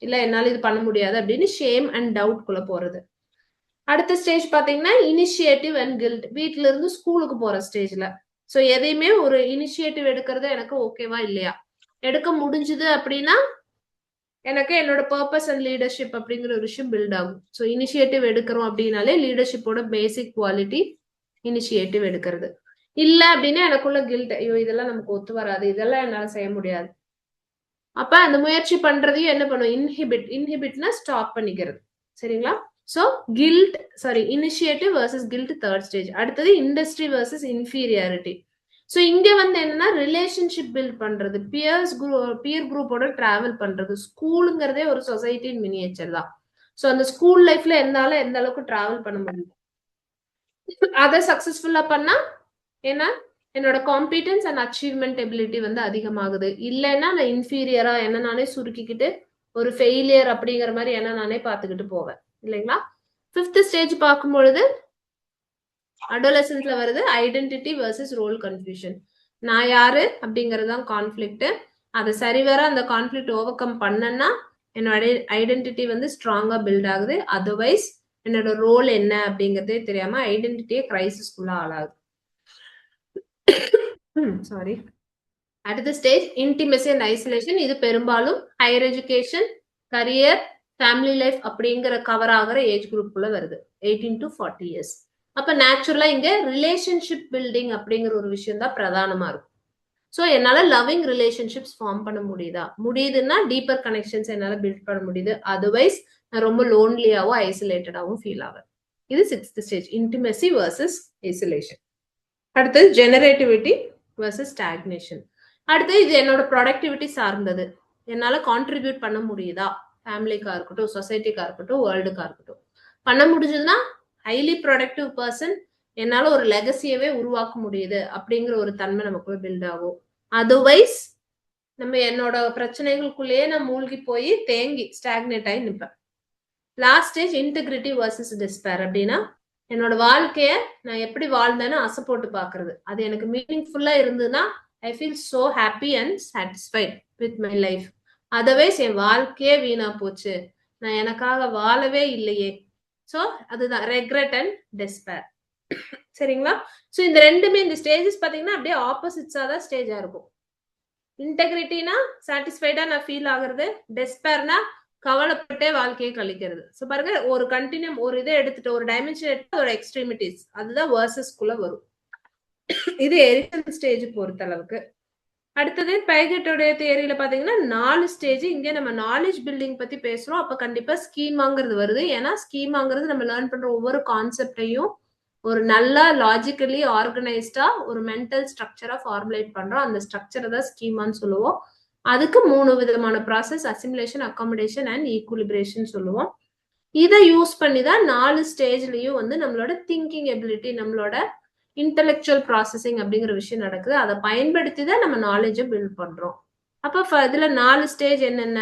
இல்ல என்னால இது பண்ண முடியாது அப்படின்னு ஷேம் அண்ட் டவுட் குள்ள போறது. அடுத்த ஸ்டேஜ் பாத்தீங்கன்னா இனிஷியேட்டிவ் அண்ட் கில்ட். வீட்டுல இருந்து ஸ்கூலுக்கு போற ஸ்டேஜ்ல சோ எதையுமே ஒரு இனிஷியேட்டிவ் எடுக்கிறது எனக்கு ஓகேவா இல்லையா, எடுக்க முடிஞ்சுது அப்படின்னா எனக்கு என்னோட பர்பஸ் அண்ட் லீடர்ஷிப் அப்படிங்கிற ஒரு விஷயம் பில்ட் ஆகும். ஸோ இனிஷியேட்டிவ் எடுக்கிறோம் அப்படின்னாலே லீடர்ஷிப்போட பேசிக் குவாலிட்டி இனிஷியேட்டிவ் எடுக்கிறது. இல்ல அப்படின்னா எனக்குள்ள கில்ட், ஐயோ இதெல்லாம் நமக்கு ஒத்து வராது, இதெல்லாம் என்னால செய்ய முடியாது. அப்ப அந்த முயற்சி பண்றதையும் என்ன பண்ணும், இன்ஹிபிட்னா ஸ்டாப் பண்ணிக்கிறது. சரிங்களா. So guilt initiative versus guilt third stage. அடுத்தது இண்டஸ்ட்ரி வர்சஸ் இன்ஃபீரியாரிட்டி. சோ இங்க வந்து என்னன்னா ரிலேஷன்ஷிப் பில்ட் பண்றது, பியர் குரூப்போட டிராவல் பண்றது. ஸ்கூலுங்கிறதே ஒரு சொசைட்டின் மினியேச்சர் தான். சோ அந்த ஸ்கூல் லைஃப்ல எந்த அளவுக்கு டிராவல் பண்ண முடியும், அதை சக்சஸ்ஃபுல்லா பண்ணா ஏன்னா என்னோட காம்பிடன்ஸ் அண்ட் அச்சீவ்மெண்ட் எபிலிட்டி வந்து அதிகமாகுது. இல்லைன்னா நான் இன்ஃபீரியரா என்ன நானே சுருக்கிக்கிட்டு ஒரு ஃபெயிலியர் அப்படிங்கிற மாதிரி என்ன நானே பார்த்துக்கிட்டு போவேன் இல்லைங்களா. ஃபிஃப்த் ஸ்டேஜ் பார்க்கும் பொழுது அடோலசன்ஸ்ல வருது ஐடென்டிட்டி வர்சஸ் ரோல் கன்ஃபியூஷன். நான் யாரு அப்படிங்கிறது தான் கான்ஃபிளிக்ட். அதை சரிவர அந்த கான்ஃபிளிக்ட் ஓவர் கம் பண்ணனா என்னோட ஐடென்டிட்டி வந்து ஸ்ட்ராங்கா பில்ட் ஆகுது. அதர்வைஸ் என்னோட ரோல் என்ன அப்படிங்கறதே தெரியாம ஐடென்டிட்டியே கிரைசிஸ்குள்ள ஆளாகுது. சாரி. அடுத்த ஸ்டேஜ் இன்டிமெசி அண்ட் ஐசோலேஷன். இது பெரும்பாலும் higher education, career, family life அப்படிங்கிற கவர் ஆகிற ஏஜ் குரூப்புக்குள்ள வருது, 18 to 40 years. அப்ப நேச்சுரலா இங்க ரிலேஷன்ஷிப் பில்டிங் அப்படிங்கிற ஒரு விஷயம் தான் பிரதானமா இருக்கும். ஸோ என்னால லவ்விங் ரிலேஷன்ஷிப்ஸ் ஃபார்ம் பண்ண முடியுதுன்னா டீப்பர் கனெக்ஷன்ஸ் என்னால பில்ட் பண்ண முடியுது. அதர்வைஸ் நான் ரொம்ப லோன்லியாவும் ஐசோலேட்டடாவும் ஃபீல் ஆவேன். இது 6th stage, intimacy versus isolation. அடுத்தது ஜெனரேட்டிவிட்டி வர்சஸ் ஸ்டாக்னேஷன். அடுத்தது இது என்னோட ப்ரொடக்டிவிட்டி சார்ந்தது. என்னால கான்ட்ரிபியூட் பண்ண முடியுதா, ஃபேமிலிக்கா இருக்கட்டும், சொசைட்டிக்கா இருக்கட்டும், வேர்ல்டுக்கா இருக்கட்டும். பண்ண முடிஞ்சதுன்னா ஹைலி ப்ரொடக்டிவ் பர்சன், என்னால ஒரு லெகசியவே உருவாக்க முடியுது அப்படிங்கிற ஒரு தன்மை நமக்குள்ள பில்ட் ஆகும். அதர்வைஸ் நம்ம என்னோட பிரச்சனைகளுக்குள்ளேயே நான் மூழ்கி போய் தேங்கி ஸ்டாக்னேட் ஆகி நிற்பேன். Last stage integrity versus despair. அப்படின்னா என்னோட வாழ்க்கைய நான் எப்படி வாழ்ந்தேன்னு அசை போட்டு பாக்குறது. அது எனக்கு மீனிங்ஃபுல்லா இருந்ததுன்னா I feel so happy and satisfied with my life. Otherwise என் வாழ்க்கையே வீணா போச்சு, நான் எனக்காக வாழவே இல்லையே. சோ அதுதான் ரெக்ரெட் அண்ட் டெஸ்பேர். சரிங்களா. சோ இந்த ரெண்டுமே இந்த ஸ்டேஜஸ் பாத்தீங்கன்னா அப்படியே ஆப்போசிட்ஸா தான் ஸ்டேஜா இருக்கும். இன்டெகிரிட்டினா சாட்டிஸ்ஃபைடா நான் ஃபீல் ஆகுறது, டெஸ்பேர்னா கவலைப்பட்டே வாழ்க்கையை கழிக்கிறது. சோ பாருங்க, ஒரு கண்டினியூம் ஒரு இதை எடுத்துட்டு ஒரு டைமென்ஷன் எடுத்து ஒரு எக்ஸ்ட்ரீமிட்டிஸ், அதுதான் வர்சஸ்குள்ள வரும். இது எரிக்சன் ஸ்டேஜ் பொறுத்த அளவுக்கு. அடுத்தது பைகட்டோடைய தியரியில பாத்தீங்கன்னா 4 ஸ்டேஜ். இங்க நம்ம நாலேஜ் பில்டிங் பத்தி பேசுறோம். அப்ப கண்டிப்பா ஸ்கீமாங்கிறது வருது. ஏன்னா ஸ்கீமாங்கிறது நம்ம லேர்ன் பண்ற ஒவ்வொரு கான்செப்டையும் ஒரு நல்லா லாஜிக்கலி ஆர்கனைஸ்டா ஒரு மென்டல் ஸ்ட்ரக்சரா ஃபார்முலேட் பண்றோம். அந்த ஸ்ட்ரக்சரை தான் ஸ்கீமான்னு சொல்லுவோம். அதுக்கு 3 விதமான ப்ராசஸ், அசிமுலேஷன், அகாமடேஷன் அண்ட் ஈக்குலிபிரேஷன் சொல்லுவோம். இதை யூஸ் பண்ணி தான் 4 ஸ்டேஜ்லயும் வந்து நம்மளோட திங்கிங் எபிலிட்டி, நம்மளோட இன்டெலெக்சுவல் ப்ராசஸிங் அப்படிங்கிற விஷயம் நடக்குது. அதை பயன்படுத்தி தான் நம்ம நாலேஜை பில்ட் பண்றோம். அப்ப இதுல 4 ஸ்டேஜ் என்னென்ன?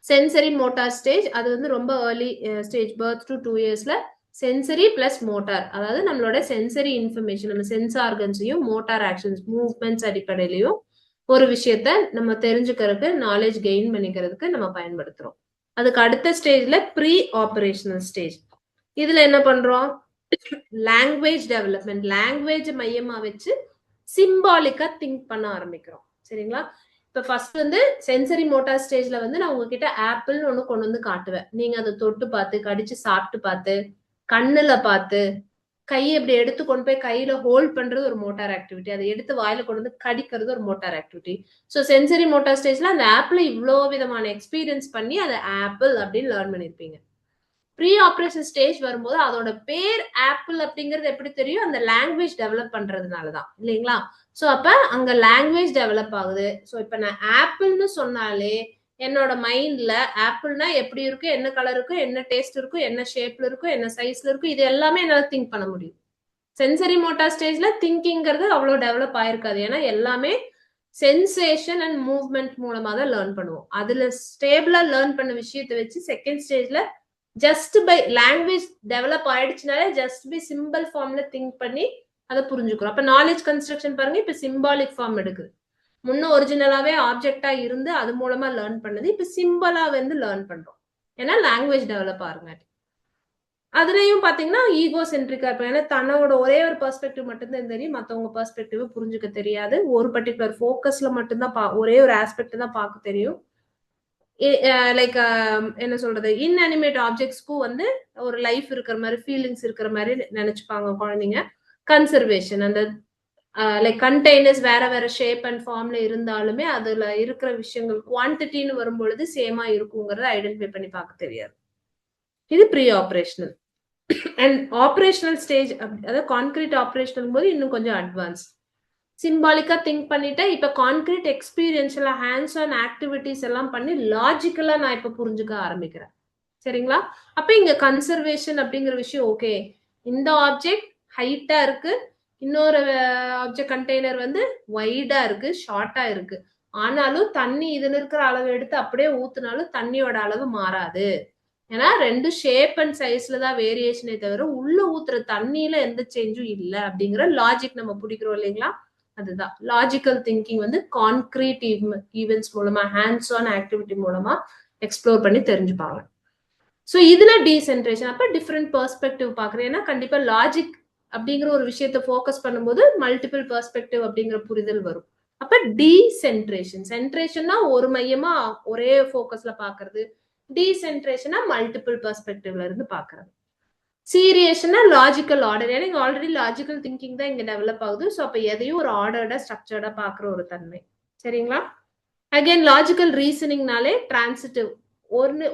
Sensory motor stage. அது வந்து ரொம்ப ஏர்லி ஸ்டேஜ், பர்த் டு 2 yearsல சென்சரி பிளஸ் மோட்டார், அதாவது நம்மளோட சென்சரி இன்ஃபர்மேஷன், நம்ம சென்ஸ் ஆர்கன்ஸையும் மோட்டார் ஆக்ஷன்ஸ் மூவ்மெண்ட்ஸ் அடிப்படையிலையும் ஒரு விஷயத்த நம்ம தெரிஞ்சுக்கிறதுக்கு, நாலேஜ் கெயின் பண்ணிக்கிறதுக்கு நம்ம பயன்படுத்துறோம். அதுக்கு அடுத்த ஸ்டேஜ்ல ப்ரீ ஆபரேஷனல் ஸ்டேஜ். இதுல என்ன பண்றோம்? லாங்குவேஜ் டெவலப்மெண்ட், லாங்குவேஜ் மையமா வச்சு சிம்பாலிக்கா திங்க் பண்ண ஆரம்பிக்கிறோம். சரிங்களா? இப்ப ஃபர்ஸ்ட் வந்து சென்சரி மோட்டார் ஸ்டேஜ்ல வந்து நான் உங்ககிட்ட ஆப்பிள்னு ஒண்ணு கொண்டு வந்து காட்டுவேன். நீங்க அதை தொட்டு பார்த்து, கடிச்சு சாப்பிட்டு பார்த்து, கண்ணுல பார்த்து, கையை இப்படி எடுத்து கொண்டு போய் கையில ஹோல்ட் பண்றது ஒரு மோட்டார் ஆக்டிவிட்டி, அதை எடுத்து வாயில கொண்டு வந்து கடிக்கிறது ஒரு motor activity. So sensory motor ஸ்டேஜ்ல அந்த ஆப்பிள் இவ்வளோ விதமான எக்ஸ்பீரியன்ஸ் பண்ணி அதை ஆப்பிள் அப்படின்னு லேர்ன் பண்ணிருப்பீங்க. ப்ரீ ஆபரேஷன் ஸ்டேஜ் வரும்போது அதோட பேர் ஆப்பிள் அப்படிங்கிறது எப்படி தெரியும்? அந்த லாங்குவேஜ் டெவலப் பண்றதுனாலதான், இல்லைங்களா? சோ அப்ப அங்க லாங்குவேஜ் டெவலப் ஆகுது. சோ இப்ப நான் ஆப்பிள்னு சொன்னாலே என்னோட மைண்ட்ல ஆப்பிள்னா எப்படி இருக்கும், என்ன கலர் இருக்கும், என்ன டேஸ்ட் இருக்கும், என்ன ஷேப்ல இருக்கும், என்ன சைஸ்ல இருக்கும், இது எல்லாமே என்னால திங்க் பண்ண முடியும். சென்சரி மோட்டார் ஸ்டேஜ்ல திங்கிங்கிறது அவ்வளவு டெவலப் ஆயிருக்காது. ஏன்னா எல்லாமே சென்சேஷன் அண்ட் மூவ்மெண்ட் மூலமா தான் லேர்ன் பண்ணுவோம். அதுல ஸ்டேபிளா லேர்ன் பண்ண விஷயத்தை வச்சு செகண்ட் ஸ்டேஜ்ல ஜஸ்ட் பை லாங்குவேஜ் டெவலப் ஆயிடுச்சுனாலே ஜஸ்ட் பை சிம்பிள் ஃபார்ம்ல திங்க் பண்ணி அதை புரிஞ்சுக்கிறோம். அப்ப நாலேஜ் கன்ஸ்ட்ரக்ஷன் பாருங்க, இப்ப சிம்பாலிக் ஃபார்ம் எடுக்குது. முன்ன ஒரிஜினலாவே ஆப்ஜெக்டா இருந்து அது மூலமா லேர்ன் பண்ணது இப்ப சிம்பிளா வந்து லேர்ன் பண்றோம். ஏன்னா லாங்குவேஜ் டெவலப் ஆகுங்க. அதுலயும் பாத்தீங்கன்னா ஈகோ சென்ட்ரிக்கா இருப்போம். ஏன்னா தன்னோட ஒரே ஒரு பெர்ஸ்பெக்டிவ் மட்டும்தான் தெரியும், மத்தவங்க பெர்ஸ்பெக்டிவ் புரிஞ்சுக்க தெரியாது. ஒரு பர்டிகுலர் ஃபோக்கஸ்ல மட்டும்தான் ஒரே ஒரு ஆஸ்பெக்ட் தான் பார்க்க தெரியும். லைக் என்ன சொல்றது, இன்அனிமேட் ஆப்ஜெக்ட்ஸ்க்கும் வந்து ஒரு லைஃப் இருக்கிற மாதிரி, ஃபீலிங்ஸ் இருக்கிற மாதிரி நினைச்சுப்பாங்க குழந்தைங்க. கன்சர்வேஷன், அந்த லைக் கண்டெய்னர்ஸ் வேற வேற ஷேப் அண்ட் ஃபார்ம்ல இருந்தாலுமே அதுல இருக்கிற விஷயங்கள் குவான்டிட்டின்னு வரும்பொழுது சேமா இருக்குங்கிறத ஐடென்டிஃபை பண்ணி பார்க்க தெரியாது. இது pre operational. And operational stage, அதாவது கான்கிரீட் ஆபரேஷனல் போது இன்னும் கொஞ்சம் அட்வான்ஸ். சிம்பாலிக்கா திங்க் பண்ணிட்டு இப்ப கான்கிரீட் எக்ஸ்பீரியன்ஸ்ல ஹேண்ட்ஸ் ஆன் ஆக்டிவிட்டிஸ் எல்லாம் பண்ணி லாஜிக்கலா நான் இப்ப புரிஞ்சுக்க ஆரம்பிக்கிறேன். சரிங்களா? அப்ப இங்க கன்சர்வேஷன் அப்படிங்கிற விஷயம் ஓகே, இந்த ஆப்ஜெக்ட் ஹைட்டா இருக்கு, இன்னொரு ஆப்ஜெக்ட் கண்டெய்னர் வந்து வைடா இருக்கு, ஷார்ட்டா இருக்கு. ஆனாலும் தண்ணி இதுல இருக்கிற அளவு எடுத்து அப்படியே ஊத்துனாலும் தண்ணியோட அளவு மாறாது. ஏன்னா ரெண்டு ஷேப் அண்ட் சைஸ்ல தான் வேரியேஷனே தவிர உள்ள ஊத்துற தண்ணியில எந்த சேஞ்சும் இல்லை அப்படிங்கிற லாஜிக் நம்ம பிடிக்கிறோம் இல்லைங்களா? அதுதான் லாஜிக்கல் திங்கிங் வந்து கான்கிரீட் ஈவென்ட்ஸ் மூலமா, ஹேண்ட்ஸ் ஆன் ஆக்டிவிட்டி மூலமா எக்ஸ்ப்ளோர் பண்ணி தெரிஞ்சுப்பாங்க. ஸோ இதுல டீசென்ட்ரேஷன், அப்ப டிஃப்ரெண்ட் பெர்ஸ்பெக்டிவ் பாக்குறேன். ஏன்னா கண்டிப்பா லாஜிக் அப்படிங்கிற ஒரு விஷயத்த ஃபோக்கஸ் பண்ணும்போது மல்டிபிள் பெர்ஸ்பெக்டிவ் அப்படிங்கிற புரிதல் வரும். அப்ப டீசென்ட்ரேஷன், சென்ட்ரேஷன்னா ஒரு மையமா ஒரே ஃபோக்கஸ்ல பாக்குறது, டீசென்ட்ரேஷனா மல்டிபிள் பெர்ஸ்பெக்டிவ்ல இருந்து பாக்குறது. சீரியேஷனா லாஜிக்கல் ஆர்டர், ஏன்னா இங்க ஆல்ரெடி லாஜிக்கல் திங்கிங் தான் இங்க டெவலப் ஆகுது. ஸோ அப்ப எதையும் ஒரு ஆர்டர்டா ஸ்ட்ரக்சர்டா பாக்குற ஒரு தன்மை. சரிங்களா? அகைன் லாஜிக்கல் ரீசனிங்னாலே டிரான்சிட்டிவ்,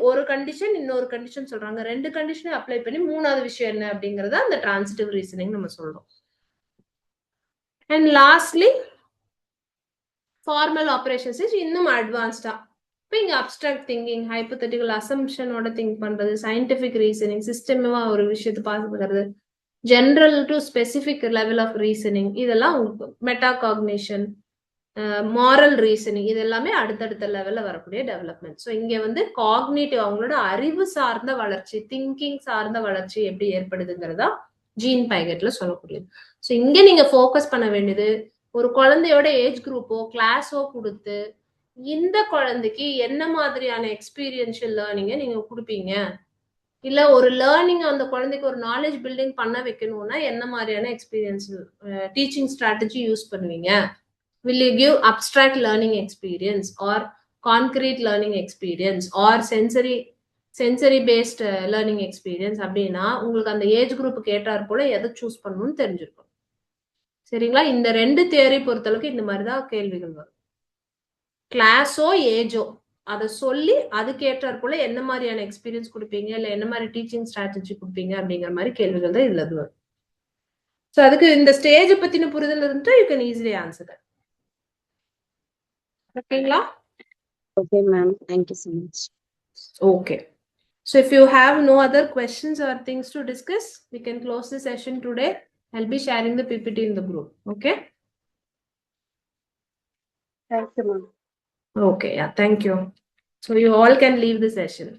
ஒரு கண்டிஷன் இன்னொரு கண்டிஷன் சொல்றாங்க, ரெண்டு கண்டிஷனை அப்ளை பண்ணி மூணாவது விஷயம் என்ன அப்படிங்கறத அந்த டிரான்சிட்டிவ் ரீசனிங் நம்ம சொல்றோம். அண்ட் லாஸ்ட்லி ஃபார்மல் ஆபரேஷன்ஸ் இன்னும் அட்வான்ஸ்டா. இப்போ இங்க அப்டிராக்ட் திங்கிங், ஹைப்போதெட்டிக்கல் அசம்ஷனோட திங்க் பண்றது, சயின்டிபிக் ரீசனிங், சிஸ்டமா ஒரு விஷயத்தை பார்த்துக்கிறது, general to specific level of reasoning, இதெல்லாம் உங்களுக்கு மெட்டா காக்னிஷன், மாரல் ரீசனிங், இது எல்லாமே அடுத்தடுத்த லெவல்ல வரக்கூடிய டெவலப்மெண்ட். ஸோ இங்க வந்து காக்னிட்டிவ், அவங்களோட அறிவு சார்ந்த வளர்ச்சி, திங்கிங் சார்ந்த வளர்ச்சி எப்படி ஏற்படுதுங்கிறதா ஜீன் பைகெட்ல சொல்லக்கூடியது. ஸோ இங்க நீங்க ஃபோக்கஸ் பண்ண வேண்டியது ஒரு குழந்தையோட ஏஜ் குரூப்போ கிளாஸோ கொடுத்து இந்த குழந்தைக்கு என்ன மாதிரியான எக்ஸ்பீரியன்ஷியல் லேர்னிங்கை நீங்க கொடுப்பீங்க, இல்ல ஒரு லேர்னிங் அந்த குழந்தைக்கு ஒரு நாலேஜ் பில்டிங் பண்ண வைக்கணும்னா என்ன மாதிரியான எக்ஸ்பீரியன்ஸ் டீச்சிங் ஸ்ட்ராட்டஜி யூஸ் பண்ணுவீங்க. Will you give abstract learning experience or concrete learning experience or sensory based learning experience அப்படின்னா உங்களுக்கு அந்த ஏஜ் குரூப் கேட்டார் போல எதை சூஸ் பண்ணணும்னு தெரிஞ்சிருக்கும். சரிங்களா? இந்த ரெண்டு தியரி பொறுத்தளவுக்கு இந்த மாதிரிதான் கேள்விகள் வரும். கிளாஸோ ஏஜோ அதை சொல்லி அதுக்கு ஏற்றார் போல என்ன மாதிரியான எக்ஸ்பீரியன்ஸ் கொடுப்பீங்க, இல்ல என்ன மாதிரி டீச்சிங் ஸ்ட்ராட்டஜி கொடுப்பீங்க அப்படிங்கிற மாதிரி கேள்விகள் தான் இதுல வரும். ஸோ அதுக்கு இந்த ஸ்டேஜ் பத்தின புரிதல் இருந்துட்டு you can easily answer that. ஓகேங்களா? Okay, ma'am. Thank you so much. Okay. So if you have no other questions or things to discuss, we can close the session today. I'll be sharing the PPT in the group. Okay? Thank you, ma'am. Okay. Yeah. Thank you. So you all can leave the session.